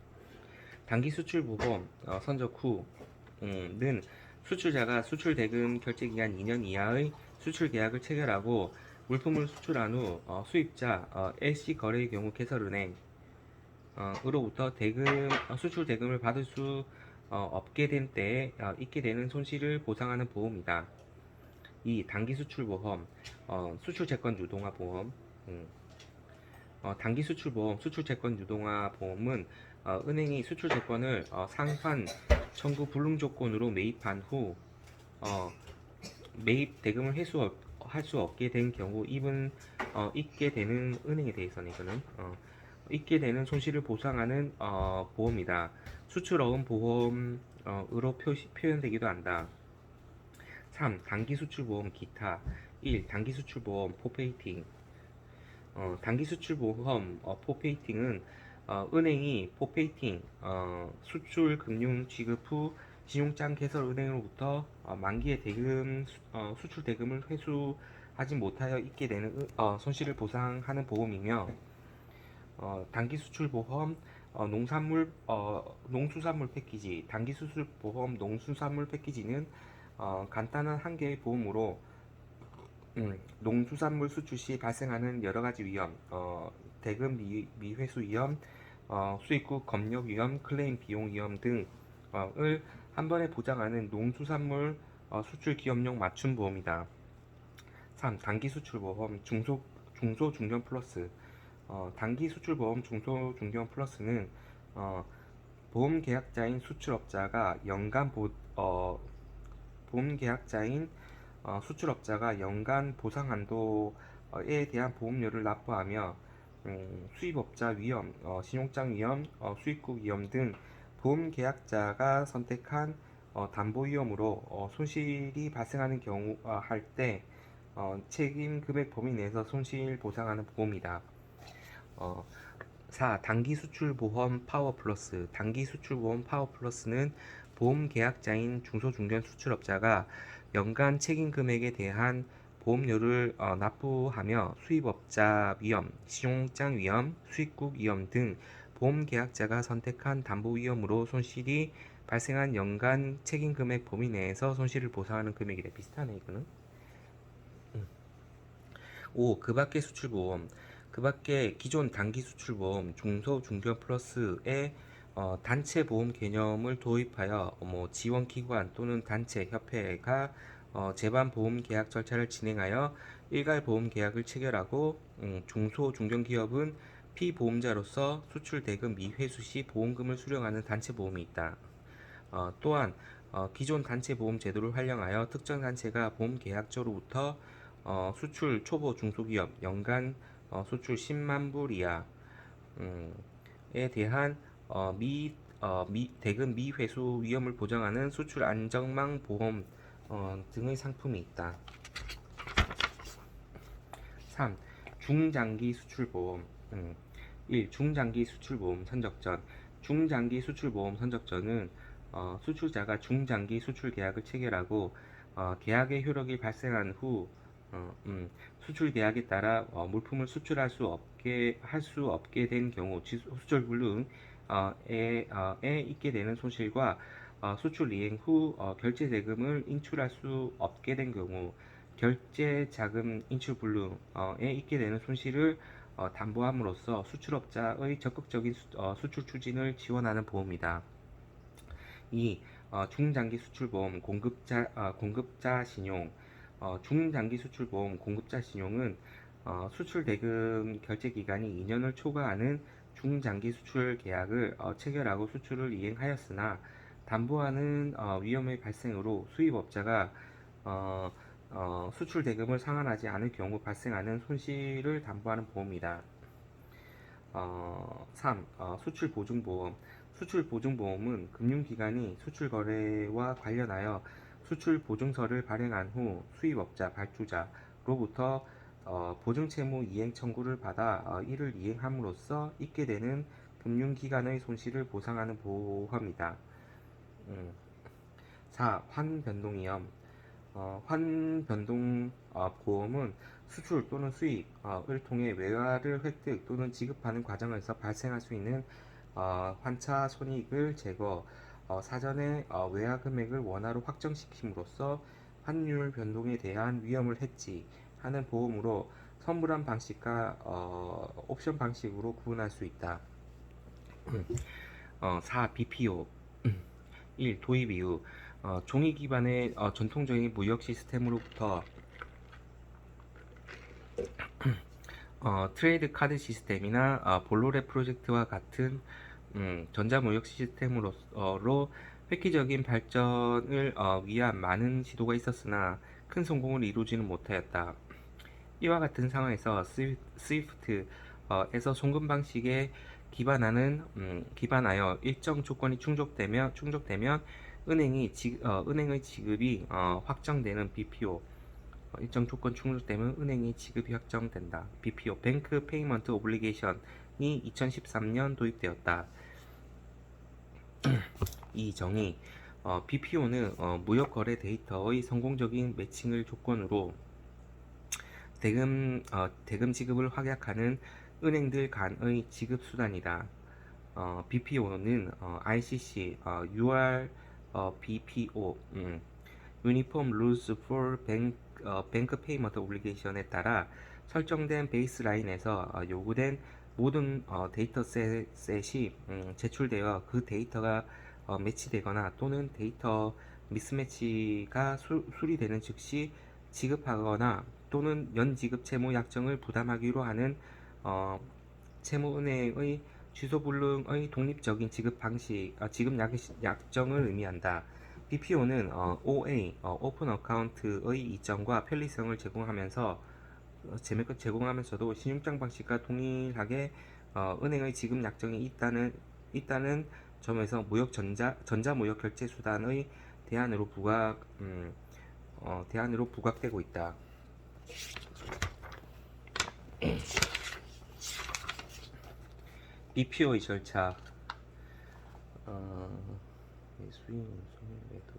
단기 수출보험 선적 후는 수출자가 수출 대금 결제 기간 2년 이하의 수출 계약을 체결하고 물품을 수출한 후 수입자 LC 거래의 경우 개설은행 으로부터 수출 대금을 받을 수 없게 된 때에 있게 되는 손실을 보상하는 보험이다. 2. 단기 수출보험 수출 채권 유동화 보험 단기 수출보험, 수출채권 유동화 보험은 은행이 수출채권을 상환 청구 불능 조건으로 매입한 후 매입 대금을 회수할 수 없게 된 경우 있게 되는 은행에 대해서는 이거는 있게 되는 손실을 보상하는 보험이다. 수출어음 보험으로 표현되기도 한다. 3. 단기 수출보험 기타 1. 단기 수출보험 포페이팅 단기 수출보험 포페이팅은 은행이 포페이팅 수출 금융 취급 후 신용장 개설 은행으로부터 만기의 대금 수출 대금을 회수하지 못하여 있게 되는 손실을 보상하는 보험이며 단기 수출보험 농수산물 패키지 단기 수출보험 농수산물 패키지는 간단한 한 개의 보험으로 농수산물 수출 시 발생하는 여러 가지 위험, 대금 미회수 위험, 수입국 검역 위험, 클레임 비용 위험 등을 한 번에 보장하는 농수산물 수출 기업용 맞춤 보험이다. 3. 단기 수출보험 중소중견 플러스 단기 수출보험 중소중견 플러스는 보험 계약자인 수출업자가 연간 보상 한도에 대한 보험료를 납부하며 수입업자 위험, 신용장 위험, 수입국 위험 등 보험 계약자가 선택한 담보 위험으로 손실이 발생하는 경우 할 때 책임 금액 범위 내에서 손실 보상하는 보험이다. 4. 단기 수출보험 파워 플러스 단기 수출보험 파워 플러스는 보험 계약자인 중소중견 수출업자가 연간 책임 금액에 대한 보험료를 납부하며 수입업자 위험, 신용장 위험, 수입국 위험 등 보험 계약자가 선택한 담보 위험으로 손실이 발생한 연간 책임 금액 범위 내에서 손실을 보상하는 금액이래. 비슷하네 이거는. 5. 그 밖의 수출보험 그 밖에 기존 단기 수출보험 중소중견 플러스에 단체 보험 개념을 도입하여 지원기관 또는 단체, 협회가 제반 보험 계약 절차를 진행하여 일괄 보험 계약을 체결하고 중소중견기업은 피보험자로서 수출 대금 미회수 시 보험금을 수령하는 단체 보험이 있다. 또한 기존 단체 보험 제도를 활용하여 특정 단체가 보험 계약자로부터 수출 초보 중소기업 연간 수출 10만 불 이하에 대한 대금 미회수 위험을 보장하는 수출 안정망 보험 등의 상품이 있다. 3. 중장기 수출보험 1. 중장기 수출보험 선적전 중장기 수출보험 선적전은 수출자가 중장기 수출 계약을 체결하고 계약의 효력이 발생한 후 수출 계약에 따라 물품을 수출할 수 없게 된 경우 수출 불능에 있게 되는 손실과 수출 이행 후 결제 대금을 인출할 수 없게 된 경우 결제 자금 인출 불능에 있게 되는 손실을 담보함으로써 수출업자의 적극적인 수출 추진을 지원하는 보험이다. 2. 중장기 수출보험 공급자 신용 중장기 수출보험 공급자 신용은 수출 대금 결제 기간이 2년을 초과하는 중장기 수출 계약을 체결하고 수출을 이행하였으나 담보하는 위험의 발생으로 수입업자가 수출 대금을 상환하지 않을 경우 발생하는 손실을 담보하는 보험이다. 3. 수출보증보험 수출보증보험은 금융기관이 수출거래와 관련하여 수출보증서를 발행한 후 수입업자, 발주자로부터 보증채무 이행 청구를 받아 이를 이행함으로써 있게 되는 금융기관의 손실을 보상하는 보험이다. 4. 환변동위험 환변동 보험은 수출 또는 수입을 통해 외화를 획득 또는 지급하는 과정에서 발생할 수 있는 환차 손익을 제거, 사전에 외화 금액을 원화로 확정시킴으로써 환율 변동에 대한 위험을 해지하는 보험으로 선물한 방식과 옵션 방식으로 구분할 수 있다. 4. BPO 1. 도입 이후 종이 기반의 전통적인 무역 시스템으로부터 트레이드 카드 시스템이나 볼로레 프로젝트와 같은 전자무역 시스템으로 획기적인 발전을 위한 많은 시도가 있었으나 큰 성공을 이루지는 못하였다. 이와 같은 상황에서 스위프트에서 송금 방식에 기반하여 일정 조건이 충족되면 은행의 지급이 확정되는 BPO, 일정 조건 충족되면 은행의 지급이 확정된다. BPO, 뱅크 페이먼트 오블리게이션이 2013년 도입되었다. 이 정의 BPO는 무역 거래 데이터의 성공적인 매칭을 조건으로 대금 지급을 확약하는 은행들 간의 지급 수단이다. BPO는 ICC, UR, BPO, Uniform Rules for Bank Payment Obligation에 따라 설정된 베이스라인에서 요구된 모든 데이터셋이 제출되어 그 데이터가 매치되거나 또는 데이터 미스매치가 수리되는 즉시 지급하거나 또는 연지급 채무 약정을 부담하기로 하는 채무은행의 취소불능의 독립적인 지급 방식, 지급 약정을 의미한다. BPO는 OA, 오픈 어카운트의 이점과 편리성을 제공하면서도 신용장 방식과 동일하게 은행의 지급 약정이 있다는 점에서 전자무역 결제 수단의 대안으로 부각되고 있다. BPO의 절차, 수익, 매도,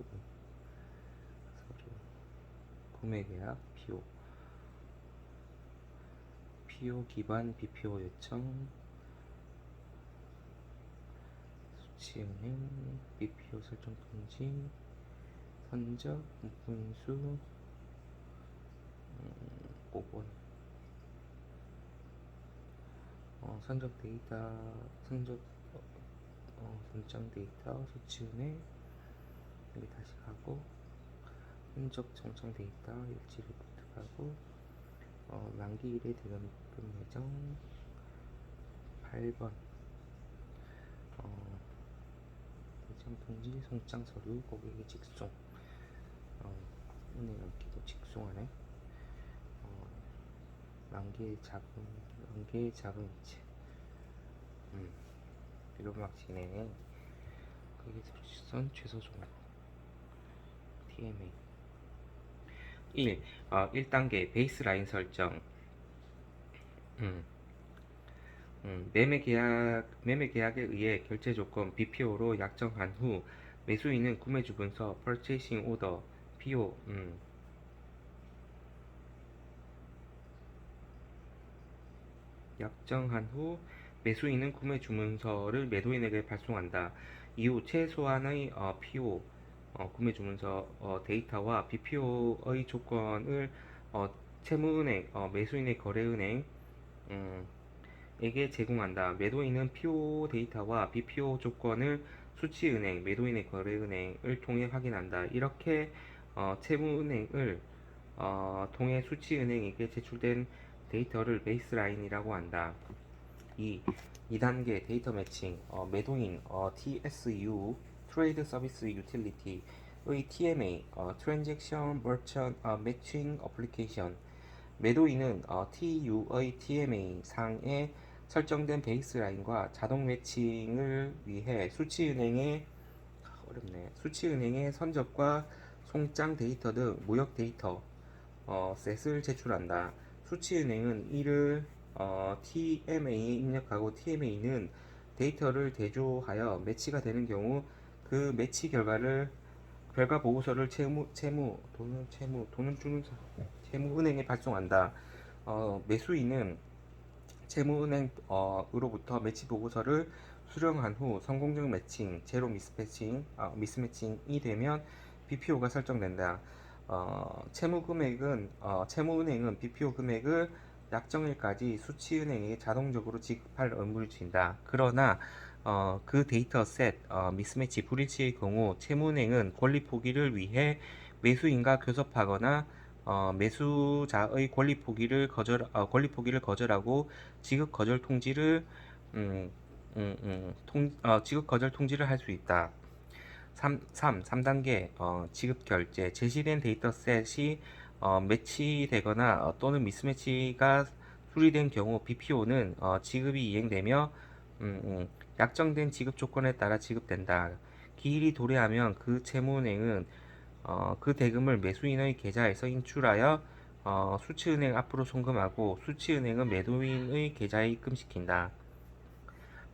서류, 구매계약, PO 기반 BPO 요청, 수취은행, BPO 설정 통지, 선적, 분수, 5번. 선적 데이터, 선정 데이터, 수취은행, 여기 다시 가고, 흔적 정정 데이터, 일지 리포트 가고, 만기일의 대금금 예정, 8번. 예정 통지, 송장 서류, 고객의 직송. 은행 연기도 직송하네. 만기의 자금이체. 비로막 진행해. 고객의 수리선 최소 종료. TMA. 1단계 베이스라인 설정. 매매 계약에 의해 결제 조건 BPO로 약정한 후 매수인은 구매 주문서 Purchasing Order PO 약정한 후 매수인은 구매 주문서를 매도인에게 발송한다. 이후 최소한의 PO 구매 주문서 데이터와 BPO의 조건을 채무은행 매수인의 거래은행 에게 제공한다. 매도인은 PO 데이터와 BPO 조건을 수취은행, 매도인의 거래은행을 통해 확인한다. 이렇게 채무은행을 통해 수취은행에게 제출된 데이터를 베이스라인이라고 한다. 2단계 데이터 매칭 매도인 TSU Trade Service Utility의 TMA Transaction Merchant Matching Application 매도인은 TU의 TMA 상에 설정된 베이스라인과 자동 매칭을 위해 수취은행의 선적과 송장 데이터 등 무역 데이터 셋을 제출한다. 수취은행은 이를 TMA에 입력하고 TMA는 데이터를 대조하여 매치가 되는 경우 그 매치 결과를 결과 보고서를 돈을 주는 채무은행에 발송한다. 매수인은 채무은행으로부터 매치 보고서를 수령한 후 성공적 매칭, 제로 미스매칭이 되면 BPO가 설정된다. 채무은행은 BPO 금액을 약정일까지 수취은행에 자동적으로 지급할 의무를 진다. 그러나 그 데이터셋 미스매치 불일치의 경우 채무은행은 권리 포기를 위해 매수인과 교섭하거나 매수자의 권리 포기를 거절하고 지급 거절 통지를 지급 거절 통지를 할 수 있다. 3단계 지급 결제 제시된 데이터셋이 매치되거나 또는 미스매치가 수리된 경우 BPO는 지급이 이행되며 약정된 지급 조건에 따라 지급된다. 기일이 도래하면 그 채무은행은 그 대금을 매수인의 계좌에서 인출하여 수취은행 앞으로 송금하고 수취은행은 매도인의 계좌에 입금시킨다.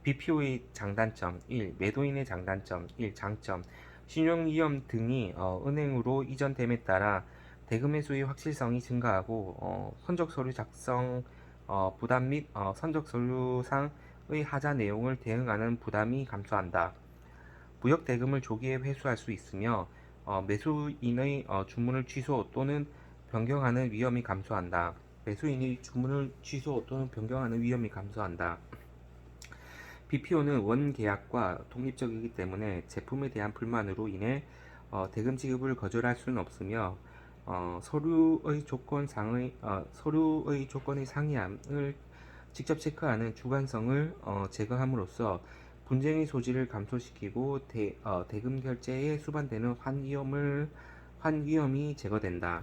BPO의 장단점 1. 매도인의 장단점 1. 장점 신용위험 등이 은행으로 이전됨에 따라 대금 회수의 확실성이 증가하고 선적서류 작성 부담 및 선적서류상의 하자 내용을 대응하는 부담이 감소한다. 무역 대금을 조기에 회수할 수 있으며 매수인의 주문을 취소 또는 변경하는 위험이 감소한다. 매수인이 주문을 취소 또는 변경하는 위험이 감소한다. BPO는 원계약과 독립적이기 때문에 제품에 대한 불만으로 인해 대금 지급을 거절할 수는 없으며 서류의 조건의 상이함을 직접 체크하는 주관성을 제거함으로써 분쟁의 소지를 감소시키고 대금 결제에 수반되는 환위험이 제거된다.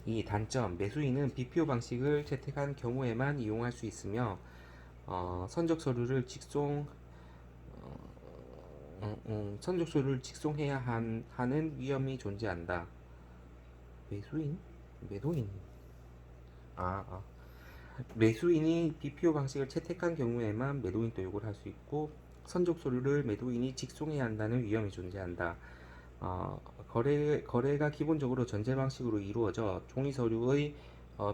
이 단점 매수인은 BPO 방식을 채택한 경우에만 이용할 수 있으며 선적 서류를 직송해야 하는 위험이 존재한다. 매도인? 아, 아. 매수인이 BPO 방식을 채택한 경우에만 매도인 도용을 할 수 있고 선적 서류를 매도인이 직송해야 한다는 위험이 존재한다. 거래가 기본적으로 전제 방식으로 이루어져 종이 서류의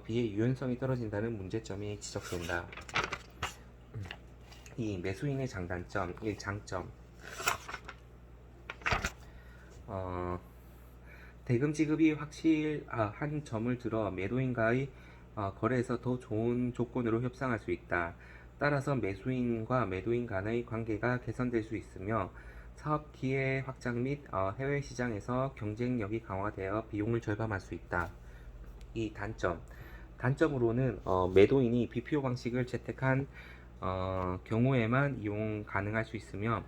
비해 유연성이 떨어진다는 문제점이 지적된다. 이 매수인의 장단점 1. 장점 대금 지급이 확실한 점을 들어 매도인과의 거래에서 더 좋은 조건으로 협상할 수 있다. 따라서 매수인과 매도인 간의 관계가 개선될 수 있으며 사업 기회 확장 및 해외 시장에서 경쟁력이 강화되어 비용을 절감할 수 있다. 이 단점으로는 매도인이 BPO 방식을 채택한 경우에만 이용 가능할 수 있으며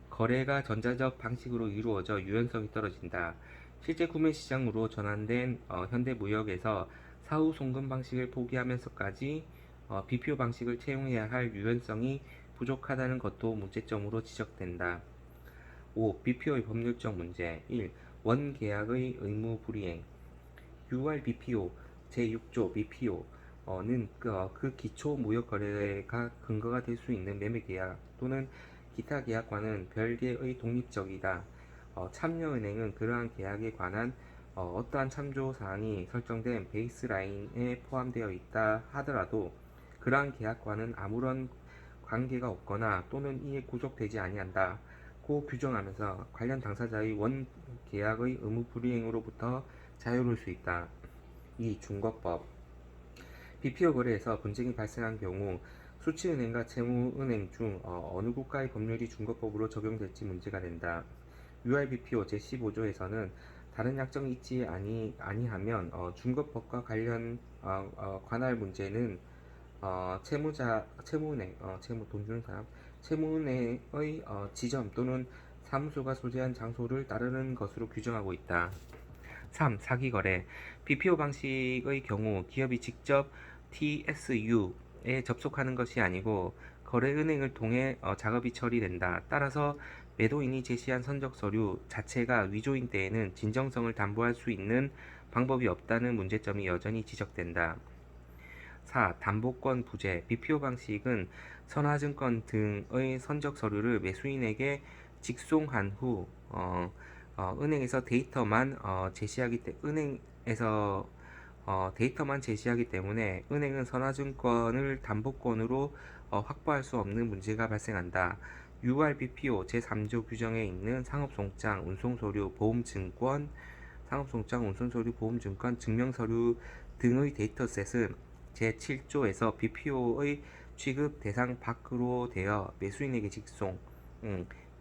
거래가 전자적 방식으로 이루어져 유연성이 떨어진다. 실제 구매 시장으로 전환된 현대무역에서 사후 송금 방식을 포기하면서까지 BPO 방식을 채용해야 할 유연성이 부족하다는 것도 문제점으로 지적된다. 5. BPO의 법률적 문제 1. 원계약의 의무 불이행 URBPO 제6조 BPO는 그 기초 무역 거래가 근거가 될 수 있는 매매 계약 또는 기타 계약과는 별개의 독립적이다. 참여은행은 그러한 계약에 관한 어떠한 참조 사항이 설정된 베이스라인에 포함되어 있다 하더라도 그러한 계약과는 아무런 관계가 없거나 또는 이에 구속되지 아니한다고 규정하면서 관련 당사자의 원 계약의 의무 불이행으로부터 자유로울 수 있다. 2. 중거법 BPO 거래에서 분쟁이 발생한 경우 수취은행과 채무은행 중 어느 국가의 법률이 중거법으로 적용될지 문제가 된다. URBPO 제15조에서는 다른 약정이 있지 아니하면 중거법과 관할 문제는 돈 주는 사람, 채무은행의 지점 또는 사무소가 소재한 장소를 따르는 것으로 규정하고 있다. 3. 사기거래 BPO 방식의 경우 기업이 직접 TSU에 접속하는 것이 아니고 거래은행을 통해 작업이 처리된다. 따라서 매도인이 제시한 선적 서류 자체가 위조인 때에는 진정성을 담보할 수 있는 방법이 없다는 문제점이 여전히 지적된다. 4. 담보권 부재 BPO 방식은 선화증권 등의 선적 서류를 매수인에게 직송한 후 은행에서 데이터만 제시하기 때 은행에서 데이터만 제시하기 때문에 은행은 선화증권을 담보권으로 확보할 수 없는 문제가 발생한다. URBPO 제3조 규정에 있는 상업송장, 운송서류, 보험증권, 상업송장, 운송서류, 보험증권, 증명서류 등의 데이터셋은 제7조에서 BPO의 취급 대상 밖으로 되어 매수인에게 직송,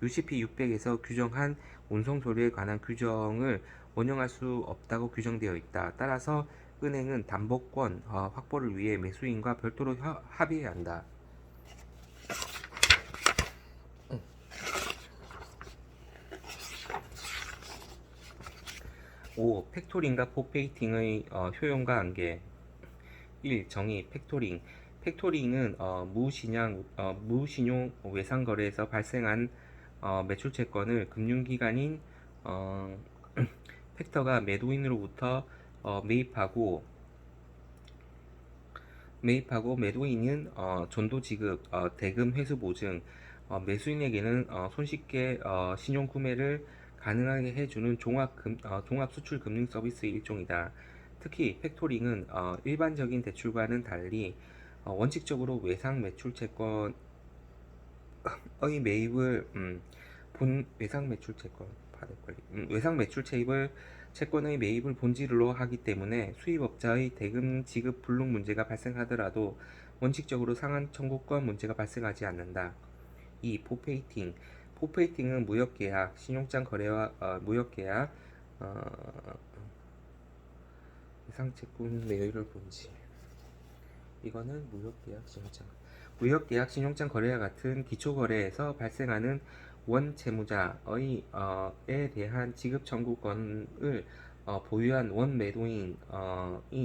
UCP 600에서 규정한 운송서류에 관한 규정을 원용할 수 없다고 규정되어 있다. 따라서 은행은 담보권 확보를 위해 매수인과 별도로 합의해야 한다. 5. 팩토링과 포페이팅의 효용과 한계. 1. 정의 팩토링. 팩토링은 무신용 외상거래에서 발생한 매출채권을 금융기관인 어, 팩터가 매도인으로부터 매입하고 매도인은 전도지급, 대금 회수 보증, 매수인에게는 손쉽게 신용 구매를 가능하게 해주는 종합 수출 금융 서비스의 일종이다. 특히 팩토링은 일반적인 대출과는 달리 원칙적으로 외상 매출 채권의 매입을 외상 매출 채권 외상 매출 채권의 매입을 본질로 하기 때문에 수입업자의 대금 지급 불능 문제가 발생하더라도 원칙적으로 상한 청구권 문제가 발생하지 않는다. 2. 포페이팅은 무역계약, 신용장 거래와 무역계약, 외상채권 매입을 본질. 이거는 무역계약 신용장 거래와 같은 기초거래에서 발생하는 원채무자의 에 대한 지급 청구권을 보유한 원매도인이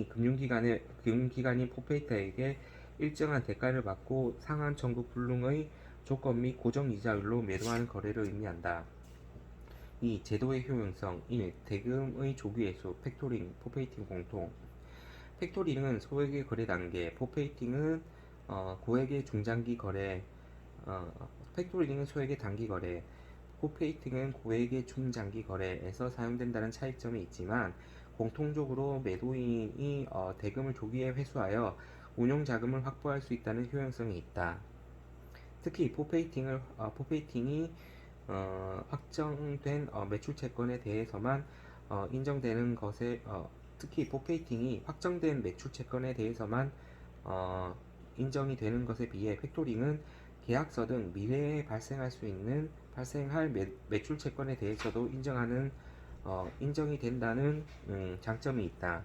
금융기관인 포페이터에게 일정한 대가를 받고 상한 청구 불능의 조건 및 고정이자율로 매도하는 거래를 의미한다. 2. 제도의 효용성. 1. 대금의 조기 회수, 팩토링, 포페이팅 공통. 팩토링은 소액의 거래 단계, 포페이팅은 고액의 중장기 거래, 팩토링은 소액의 단기 거래, 포페이팅은 고액의 중장기 거래에서 사용된다는 차이점이 있지만 공통적으로 매도인이 대금을 조기에 회수하여 운용 자금을 확보할 수 있다는 효용성이 있다. 특히 포페이팅이 확정된 매출 채권에 대해서만 인정되는 것에 특히 포페이팅이 확정된 매출 채권에 대해서만 인정이 되는 것에 비해 팩토링은 계약서 등 미래에 발생할 매출 채권에 대해서도 인정이 된다는 장점이 있다.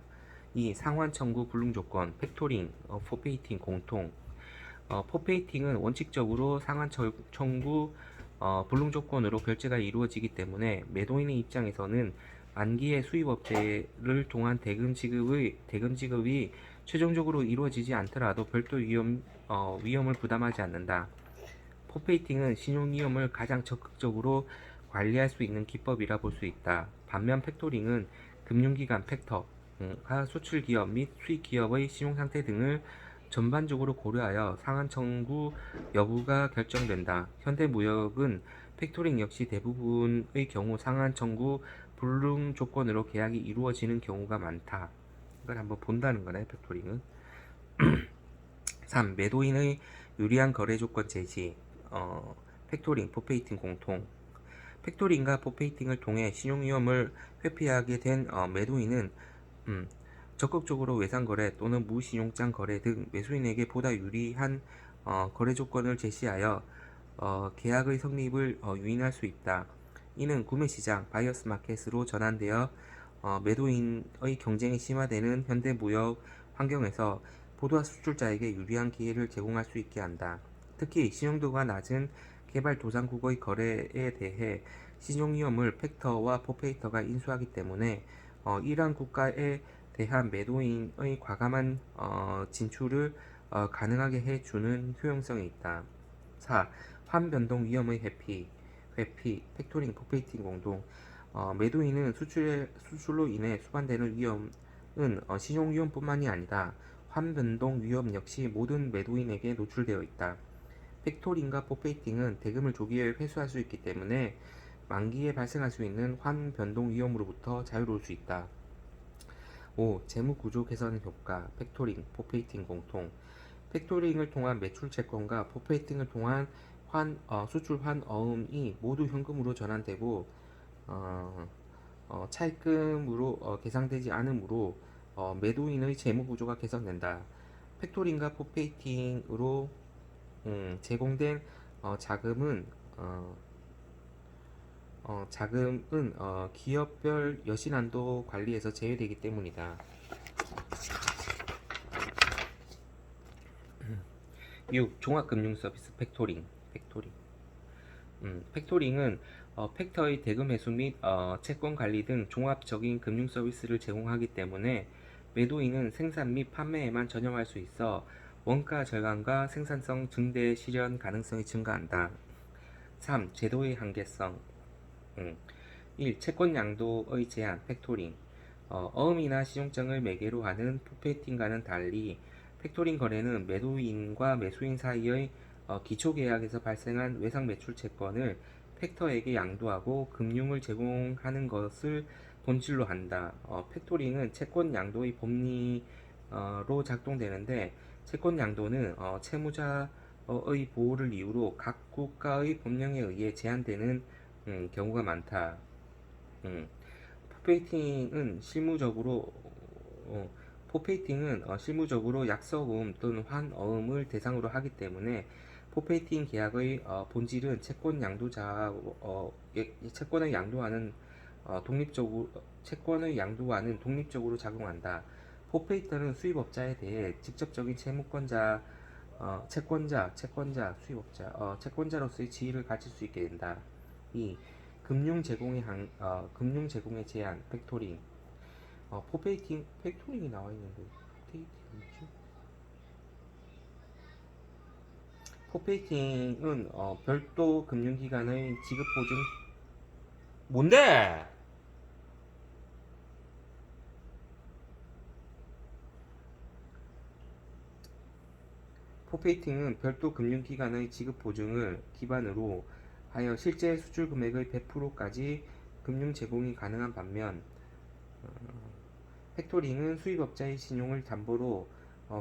이 상환 청구 불능 조건, 팩토링, 포페이팅 공통. 포페이팅은 원칙적으로 상환 청구 불능 조건으로 결제가 이루어지기 때문에 매도인의 입장에서는 만기의 수입업체를 통한 대금 지급이 최종적으로 이루어지지 않더라도 별도 위험을 부담하지 않는다. 포페이팅은 신용위험을 가장 적극적으로 관리할 수 있는 기법이라 볼 수 있다. 반면 팩토링은 금융기관 팩터가 수출기업 및 수입기업의 신용상태 등을 전반적으로 고려하여 상한 청구 여부가 결정된다. 현대무역은 팩토링 역시 대부분의 경우 상한 청구 불능 조건으로 계약이 이루어지는 경우가 많다. 이걸 한번 본다는 거네, 팩토링은. 3. 매도인의 유리한 거래 조건 제시. 팩토링, 포페이팅 공통. 팩토링과 포페이팅을 통해 신용위험을 회피하게 된 매도인은 적극적으로 외상거래 또는 무신용장 거래 등 매수인에게 보다 유리한 거래 조건을 제시하여 계약의 성립을 유인할 수 있다. 이는 구매시장, 바이어스 마켓으로 전환되어 매도인의 경쟁이 심화되는 현대무역 환경에서 보도화 수출자에게 유리한 기회를 제공할 수 있게 한다. 특히 신용도가 낮은 개발도상국의 거래에 대해 신용위험을 팩터와 포페이터가 인수하기 때문에 이러한 국가에 대한 매도인의 과감한 진출을 가능하게 해주는 효용성이 있다. 4. 환변동 위험의 회피, 팩토링, 포페이팅 공동. 매도인은 수출로 인해 수반되는 위험은 신용위험뿐만이 아니라 환변동 위험 역시 모든 매도인에게 노출되어 있다. 팩토링과 포페이팅은 대금을 조기에 회수할 수 있기 때문에 만기에 발생할 수 있는 환 변동 위험으로부터 자유로울 수 있다. 5. 재무 구조 개선 효과, 팩토링, 포페이팅 공통. 팩토링을 통한 매출 채권과 포페이팅을 통한 수출 환어음이 모두 현금으로 전환되고 어, 차입금으로 계상되지 않으므로 매도인의 재무 구조가 개선된다. 팩토링과 포페이팅으로 제공된 자금은 기업별 여신한도 관리에서 제외되기 때문이다. 6. 종합금융서비스 팩토링. 팩토링은 팩터의 대금 회수 및 채권 관리 등 종합적인 금융 서비스를 제공하기 때문에 매도인은 생산 및 판매에만 전념할 수 있어 원가 절감과 생산성 증대 실현 가능성이 증가한다. 3. 제도의 한계성. 1. 채권 양도의 제한, 팩토링. 어음이나 신용장을 매개로 하는 포페이팅과는 달리 팩토링 거래는 매도인과 매수인 사이의 기초계약에서 발생한 외상 매출 채권을 팩터에게 양도하고 금융을 제공하는 것을 본질로 한다. 팩토링은 채권 양도의 법리로 작동되는데 채권 양도는 채무자의 보호를 이유로 각 국가의 법령에 의해 제한되는 경우가 많다. 포페이팅은 실무적으로 약서금 또는 환어음을 대상으로 하기 때문에 포페이팅 계약의 본질은 채권의 양도와는 독립적으로 작용한다. 포페이터는 수입업자에 대해 직접적인 채권자로서의 지위를 가질 수 있게 된다. 2. 금융 제공의 제한, 팩토링. 팩토링이 나와 있는데, 포페이팅이 뭐지? 포페이팅은 별도 금융기관의 지급 보증. 뭔데? 포페이팅은 별도 금융기관의 지급 보증을 기반으로 하여 실제 수출 금액의 100%까지 금융 제공이 가능한 반면 팩토링은 수입업자의 신용을 담보로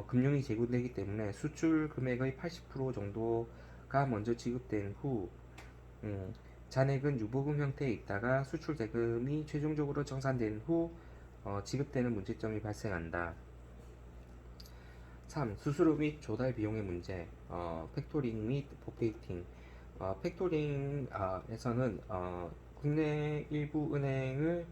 금융이 제공되기 때문에 수출 금액의 80% 정도가 먼저 지급된 후 잔액은 유보금 형태에 있다가 수출 대금이 최종적으로 정산된 후 지급되는 문제점이 발생한다. 3. 수수료 및 조달 비용의 문제. 팩토링 및 포페이팅. 팩토링에서는 국내 일부 은행을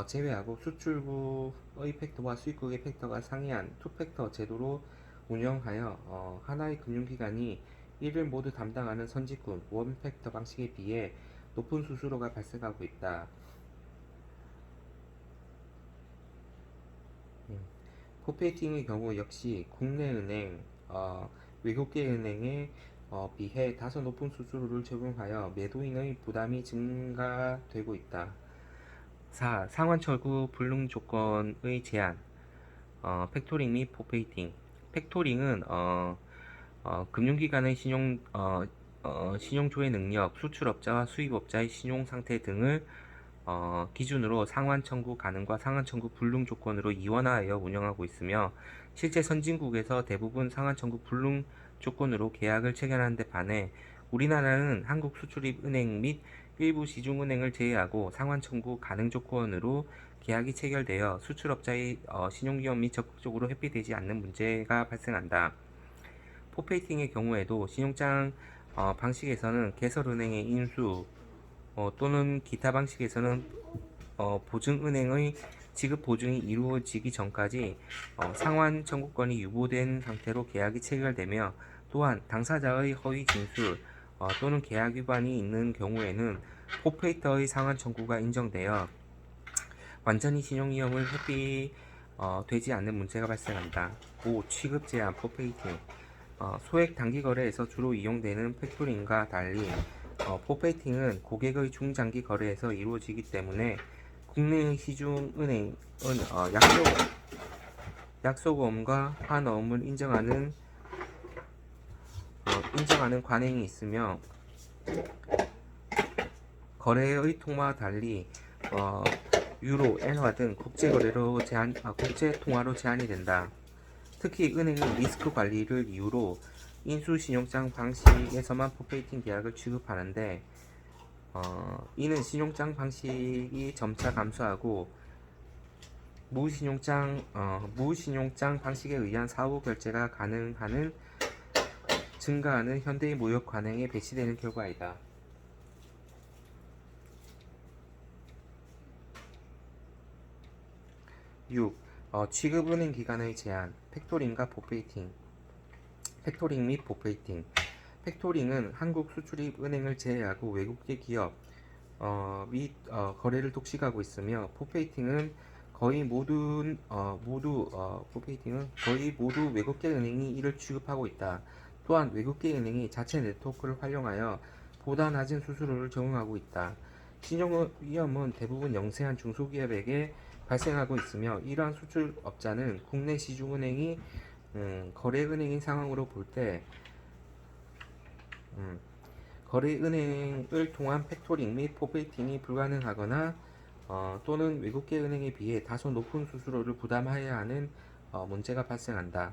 제외하고 수출국의 팩터와 수입국의 팩터가 상이한 투팩터 제도로 운영하여 하나의 금융기관이 이를 모두 담당하는 선진국 원팩터 방식에 비해 높은 수수료가 발생하고 있다. 포페이팅의 경우 역시 국내 은행, 외국계 은행에 비해 다소 높은 수수료를 적용하여 매도인의 부담이 증가되고 있다. 4. 상환 철구 불능 조건의 제한. 팩토링 및 포페이팅. 팩토링은 금융기관의 신용 조회 능력, 수출업자와 수입업자의 신용 상태 등을 기준으로 상환 청구 가능과 상환 청구 불능 조건으로 이원화하여 운영하고 있으며 실제 선진국에서 대부분 상환 청구 불능 조건으로 계약을 체결하는 데 반해 우리나라는 한국수출입은행 및 일부 시중은행을 제외하고 상환 청구 가능 조건으로 계약이 체결되어 수출업자의 신용위험 및 적극적으로 회피되지 않는 문제가 발생한다. 포페이팅의 경우에도 신용장 방식에서는 개설은행의 인수 또는 기타 방식에서는 보증은행의 지급 보증이 이루어지기 전까지 상환 청구권이 유보된 상태로 계약이 체결되며 또한 당사자의 허위 진술 또는 계약 위반이 있는 경우에는 포페이터의 상환 청구가 인정되어 완전히 신용위험을 회피되지 않는 문제가 발생한다. 5. 취급 제한 포페이팅. 소액 단기 거래에서 주로 이용되는 팩토링과 달리 포페이팅은 고객의 중장기 거래에서 이루어지기 때문에 국내 시중은행은 약속어음과 환어음을 인정하는 관행이 있으며 거래의 통화와 달리 유로, 엔화 등 국제 거래로 국제 통화로 제한이 된다. 특히 은행은 리스크 관리를 이유로 인수 신용장 방식에서만 포페이팅 계약을 취급하는데 이는 신용장 방식이 점차 감소하고 무신용장 방식에 의한 사후 결제가 가능하는 증가하는 현대의 무역 관행에 배치되는 결과이다. 6. 취급은행 기간의 제한, 팩토링과 포페이팅. 팩토링 및 포페이팅. 팩토링은 한국 수출입 은행을 제외하고 외국계 기업 및 거래를 독식하고 있으며, 포페이팅은 거의 모두 외국계 은행이 이를 취급하고 있다. 또한 외국계 은행이 자체 네트워크를 활용하여 보다 낮은 수수료를 적용하고 있다. 신용 위험은 대부분 영세한 중소기업에게 발생하고 있으며, 이러한 수출업자는 국내 시중은행이 거래은행인 상황으로 볼 때 거래은행을 통한 팩토링 및 포페이팅이 불가능하거나 또는 외국계 은행에 비해 다소 높은 수수료를 부담해야 하는 문제가 발생한다.